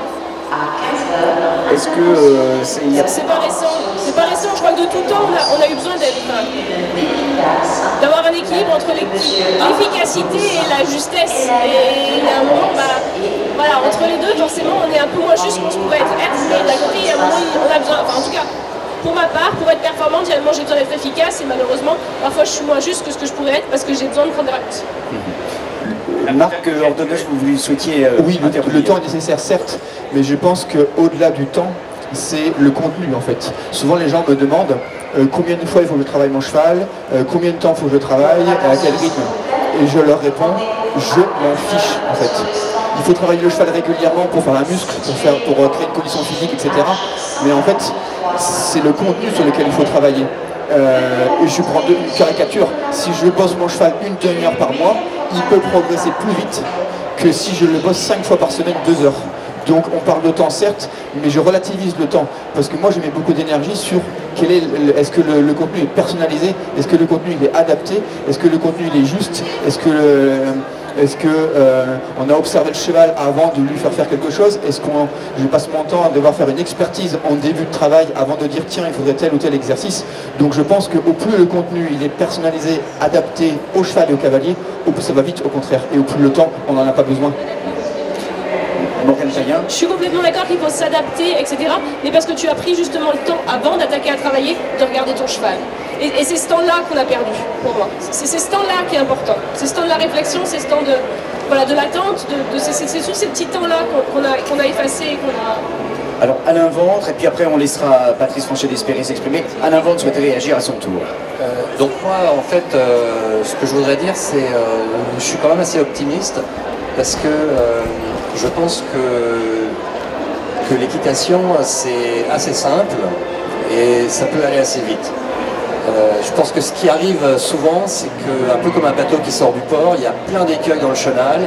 est-ce que
c'est pas récent, je crois que de tout temps on a eu besoin d'avoir un équilibre entre l'efficacité et la justesse. Et il y a un moment, entre les deux, forcément on est un peu moins juste qu'on se pourrait être, mais d'un côté il y a un moment on a besoin, en tout cas pour ma part, pour être performante, finalement j'ai besoin d'être efficace et malheureusement parfois je suis moins juste que ce que je pourrais être parce que j'ai besoin de prendre des raccourcis.
Marc Ordonez, vous souhaitiez
oui, le temps est nécessaire, certes, mais je pense qu'au-delà du temps, c'est le contenu en fait. Souvent les gens me demandent combien de fois il faut que je travaille mon cheval, combien de temps il faut que je travaille, à quel rythme. Et je leur réponds, je m'en fiche en fait. Il faut travailler le cheval régulièrement pour faire un muscle, pour créer une condition physique, etc. Mais en fait, c'est le contenu sur lequel il faut travailler. Et je prends une caricature, si je bosse mon cheval une demi-heure par mois, il peut progresser plus vite que si je le bosse 5 fois par semaine, 2 heures. Donc on parle de temps certes, mais je relativise le temps, parce que moi je mets beaucoup d'énergie sur est-ce que le contenu est personnalisé, est-ce que le contenu il est adapté, est-ce que le contenu il est juste, est-ce que on a observé le cheval avant de lui faire quelque chose, est-ce que je passe mon temps à devoir faire une expertise en début de travail avant de dire tiens il faudrait tel ou tel exercice. Donc je pense que au plus le contenu il est personnalisé, adapté au cheval et au cavalier, au plus ça va vite au contraire, et au plus le temps on n'en a pas besoin.
Je suis complètement d'accord qu'il faut s'adapter, etc. Mais parce que tu as pris justement le temps, avant d'attaquer à travailler, de regarder ton cheval. Et c'est ce temps-là qu'on a perdu, pour moi. C'est ce temps-là qui est important. C'est ce temps de la réflexion, c'est ce temps de l'attente, c'est tous ces petits temps-là qu'on a effacés et
Alors Alain Ventre, et puis après on laissera Patrice Franchet d'Espérer s'exprimer. Alain Ventre souhaitait réagir à son tour.
Donc moi, en fait, ce que je voudrais dire, c'est je suis quand même assez optimiste parce que je pense que l'équitation, c'est assez simple et ça peut aller assez vite. Je pense que ce qui arrive souvent, c'est qu'un peu comme un bateau qui sort du port, il y a plein d'écueils dans le chenal,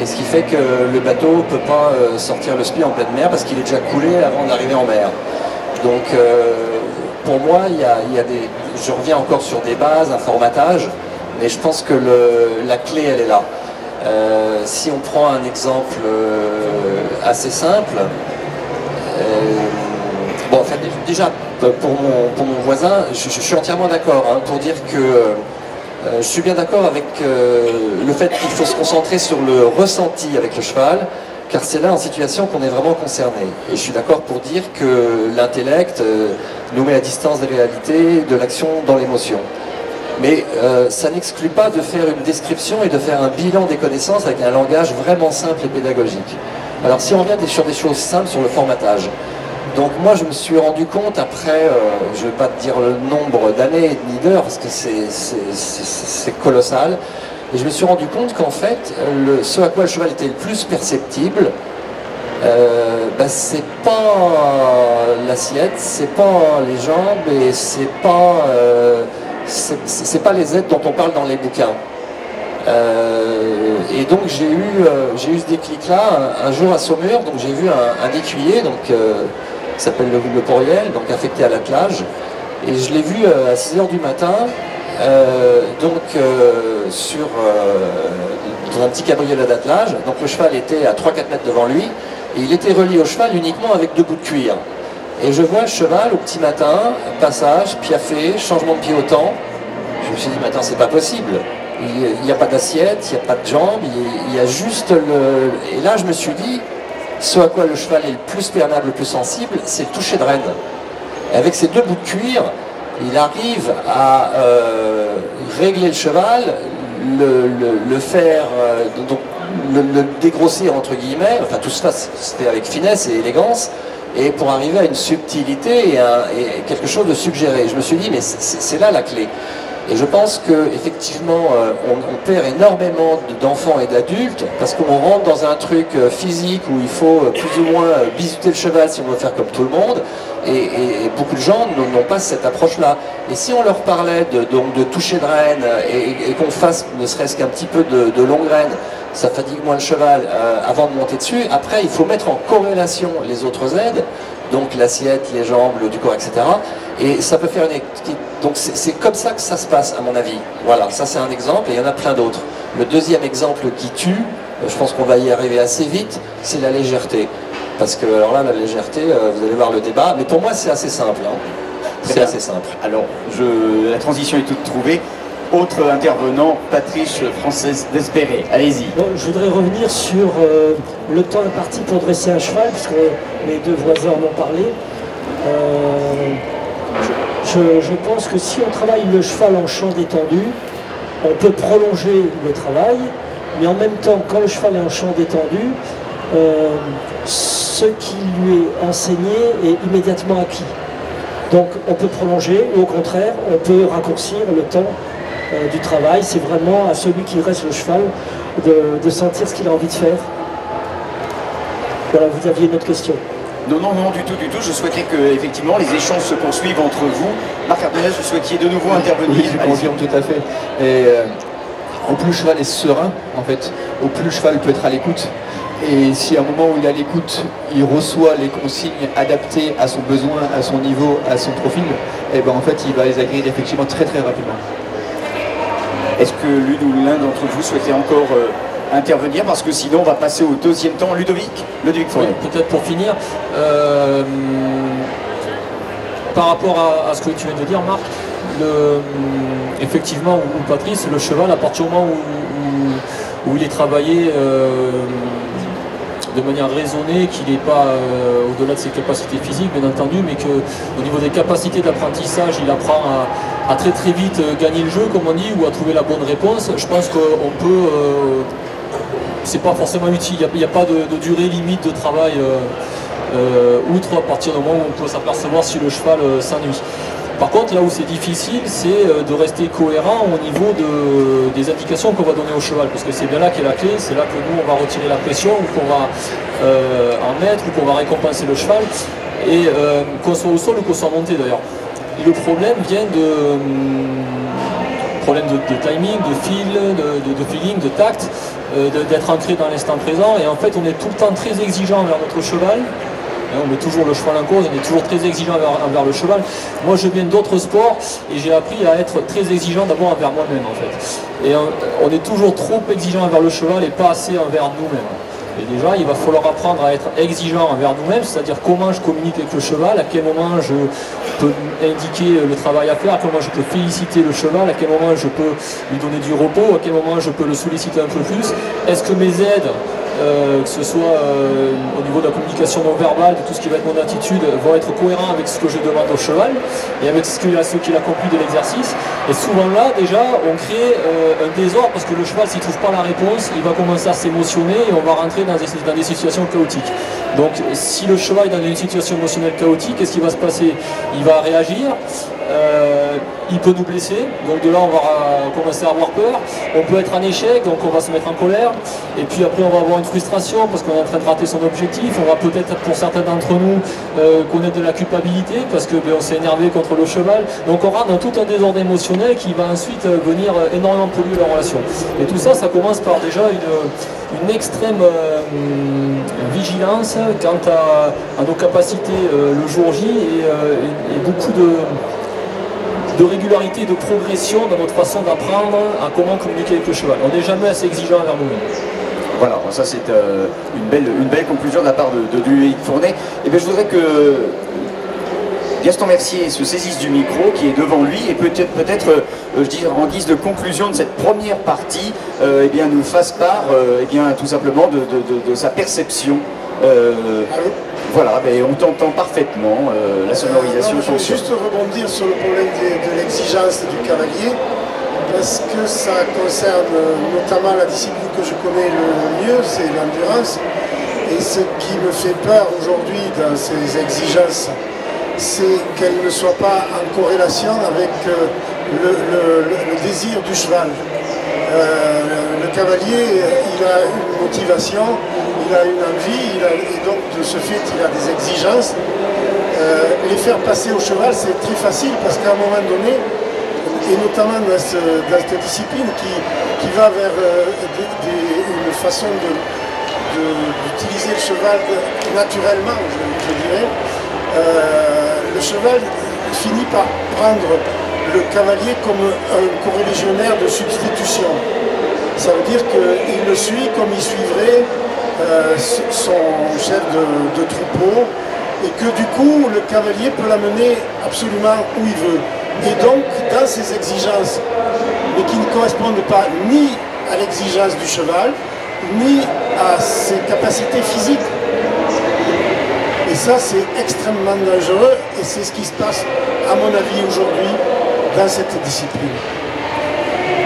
et ce qui fait que le bateau ne peut pas sortir le spi en pleine mer parce qu'il est déjà coulé avant d'arriver en mer. Donc pour moi, il y a des... Je reviens encore sur des bases, un formatage, mais je pense que la clé, elle est là. Si on prend un exemple assez simple, bon, en fait, déjà, pour mon voisin, je suis entièrement d'accord pour dire que je suis bien d'accord avec le fait qu'il faut se concentrer sur le ressenti avec le cheval, car c'est là en situation qu'on est vraiment concerné. Et je suis d'accord pour dire que l'intellect nous met à distance des réalités, de l'action dans l'émotion. Mais ça n'exclut pas de faire une description et de faire un bilan des connaissances avec un langage vraiment simple et pédagogique. Alors si on revient sur des choses simples, sur le formatage. Donc moi je me suis rendu compte après, je ne vais pas te dire le nombre d'années ni d'heures parce que c'est colossal, et je me suis rendu compte qu'en fait, ce à quoi le cheval était le plus perceptible, c'est pas l'assiette, c'est pas les jambes et c'est pas les aides dont on parle dans les bouquins. Et donc j'ai eu ce déclic-là un jour à Saumur, donc j'ai vu un écuyer, donc qui s'appelle le Poriel, donc affecté à l'attelage, et je l'ai vu à 6 h du matin, dans un petit cabriolet d'attelage. Donc le cheval était à 3-4 mètres devant lui, et il était relié au cheval uniquement avec 2 bouts de cuir. Et je vois le cheval au petit matin, passage, piaffé, changement de pied au temps. Je me suis dit, mais attends, c'est pas possible. Il n'y a pas d'assiette, il n'y a pas de jambes, il y a juste le... Et là, je me suis dit, ce à quoi le cheval est le plus perméable, le plus sensible, c'est le toucher de rêne. Et avec ces 2 bouts de cuir, il arrive à régler le cheval, le faire, donc le dégrossir entre guillemets, enfin tout ça c'était avec finesse et élégance, et pour arriver à une subtilité et quelque chose de suggéré. Je me suis dit, mais c'est là la clé. Et je pense qu'effectivement, on perd énormément d'enfants et d'adultes parce qu'on rentre dans un truc physique où il faut plus ou moins bisuter le cheval si on veut faire comme tout le monde. Et beaucoup de gens n'ont pas cette approche-là. Et si on leur parlait de toucher de rêne et qu'on fasse ne serait-ce qu'un petit peu de longue rêne, ça fatigue moins le cheval avant de monter dessus. Après, il faut mettre en corrélation les autres aides, donc l'assiette, les jambes, le du corps, etc. Et ça peut faire une... Donc c'est comme ça que ça se passe, à mon avis. Voilà, ça c'est un exemple, et il y en a plein d'autres. Le deuxième exemple qui tue, je pense qu'on va y arriver assez vite, c'est la légèreté. Parce que, alors là, la légèreté, vous allez voir le débat, mais pour moi c'est assez simple. C'est assez simple.
Alors, la transition est toute trouvée. Autre intervenant, Patrice Franchet d'Espérer. Allez-y.
Bon, je voudrais revenir sur le temps imparti pour dresser un cheval, puisque mes 2 voisins en ont parlé. Je pense que si on travaille le cheval en champ détendu, on peut prolonger le travail, mais en même temps, quand le cheval est en champ détendu, ce qui lui est enseigné est immédiatement acquis. Donc on peut prolonger, ou au contraire, on peut raccourcir le temps du travail. C'est vraiment à celui qui dresse le cheval de sentir ce qu'il a envie de faire. Voilà, vous aviez une autre question.
Non, du tout. Je souhaitais que, effectivement, les échanges se poursuivent entre vous. Marc Ardenès, vous souhaitiez de nouveau intervenir.
Oui, je confirme tout à fait. Et au plus le cheval est serein, en fait, au plus le cheval peut être à l'écoute. Et si à un moment où il est à l'écoute, il reçoit les consignes adaptées à son besoin, à son niveau, à son profil, et ben en fait, il va les acquérir effectivement très rapidement.
Est-ce que l'une ou l'un d'entre vous souhaitait encore intervenir? Parce que sinon, on va passer au deuxième temps. Ludovic Forêt.
Oui, peut-être pour finir, par rapport à ce que tu viens de dire, Marc, effectivement, ou Patrice, le cheval, à partir du moment où il est travaillé de manière raisonnée, qu'il n'est pas au-delà de ses capacités physiques, bien entendu, mais qu'au niveau des capacités d'apprentissage, il apprend à très vite gagner le jeu, comme on dit, ou à trouver la bonne réponse. Je pense qu'on peut... c'est pas forcément utile, il n'y a pas de durée limite de travail outre à partir du moment où on peut s'apercevoir si le cheval s'ennuie. Par contre, là où c'est difficile, c'est de rester cohérent au niveau des indications qu'on va donner au cheval, parce que c'est bien là qu'est la clé, c'est là que nous on va retirer la pression, ou qu'on va en mettre, ou qu'on va récompenser le cheval, et qu'on soit au sol ou qu'on soit monté d'ailleurs. Et le problème vient de timing, de feel, de feeling, de tact, d'être ancré dans l'instant présent, et en fait on est tout le temps très exigeant envers notre cheval. On met toujours le cheval en cause, on est toujours très exigeant envers le cheval. Moi je viens d'autres sports et j'ai appris à être très exigeant d'abord envers moi-même en fait. Et on est toujours trop exigeant envers le cheval et pas assez envers nous-mêmes. Et déjà il va falloir apprendre à être exigeant envers nous-mêmes, c'est-à-dire comment je communique avec le cheval, à quel moment je peux indiquer le travail à faire, à quel moment je peux féliciter le cheval, à quel moment je peux lui donner du repos, à quel moment je peux le solliciter un peu plus. Est-ce que mes aides, que ce soit au niveau de la communication non verbale, de tout ce qui va être mon attitude, vont être cohérents avec ce que je demande au cheval et avec ce qu'il accomplit de l'exercice. Et souvent là, déjà, on crée un désordre parce que le cheval, s'il ne trouve pas la réponse, il va commencer à s'émotionner et on va rentrer dans des situations chaotiques. Donc si le cheval est dans une situation émotionnelle chaotique, qu'est-ce qui va se passer? Il va réagir, il peut nous blesser, donc de là on va commencer à avoir peur, on peut être en échec, donc on va se mettre en colère, et puis après on va avoir une frustration parce qu'on est en train de rater son objectif, on va peut-être pour certains d'entre nous connaître de la culpabilité parce que on s'est énervé contre le cheval, donc on rentre dans tout un désordre émotionnel qui va ensuite venir énormément polluer la relation. Et tout ça, ça commence par déjà une extrême vigilance quant à nos capacités le jour J et beaucoup de régularité, de progression dans notre façon d'apprendre à comment communiquer avec le cheval. On n'est jamais assez exigeant envers nous-mêmes.
Voilà, ça c'est une belle conclusion de la part de Ludovic Fournet. Et bien je voudrais que Gaston Mercier se saisisse du micro qui est devant lui et peut-être je dirais en guise de conclusion de cette première partie, eh bien nous fasse part eh bien, tout simplement de sa perception. Voilà, on t'entend parfaitement, la sonorisation
je vais juste rebondir sur le problème de l'exigence du cavalier, parce que ça concerne notamment la discipline que je connais le mieux, c'est l'endurance. Et ce qui me fait peur aujourd'hui dans ces exigences, c'est qu'elles ne soient pas en corrélation avec le désir du cheval. Le cavalier, il a une motivation, il a une envie, et donc de ce fait il a des exigences. Les faire passer au cheval, c'est très facile parce qu'à un moment donné, et notamment dans cette discipline qui va vers une façon d'utiliser le cheval naturellement, je dirais, le cheval finit par prendre le cavalier comme un corélégionnaire de substitution. Ça veut dire qu'il le suit comme il suivrait son chef de troupeau, et que du coup le cavalier peut l'amener absolument où il veut. Et donc dans ces exigences, mais qui ne correspondent pas ni à l'exigence du cheval, ni à ses capacités physiques. Et ça c'est extrêmement dangereux, et c'est ce qui se passe à mon avis aujourd'hui dans cette discipline.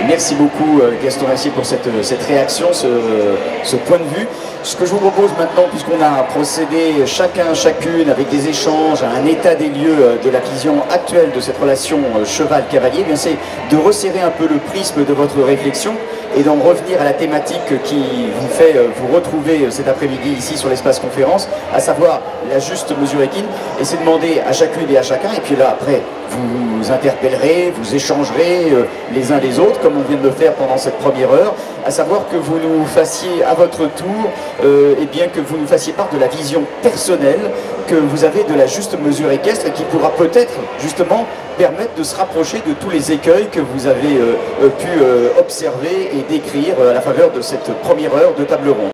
Merci beaucoup Gaston Mercier pour cette réaction, ce point de vue. Ce que je vous propose maintenant, puisqu'on a procédé chacune avec des échanges à un état des lieux de la vision actuelle de cette relation cheval-cavalier, c'est de resserrer un peu le prisme de votre réflexion et d'en revenir à la thématique qui vous fait vous retrouver cet après-midi ici sur l'espace conférence, à savoir la juste mesure équine. Et c'est demander à chacune et à chacun, et puis là après vous interpellerez, vous échangerez les uns les autres, comme on vient de le faire pendant cette première heure, à savoir que vous nous fassiez à votre tour, et bien que vous nous fassiez part de la vision personnelle que vous avez de la juste mesure équestre, et qui pourra peut-être justement permettre de se rapprocher de tous les écueils que vous avez pu observer et décrire à la faveur de cette première heure de table ronde.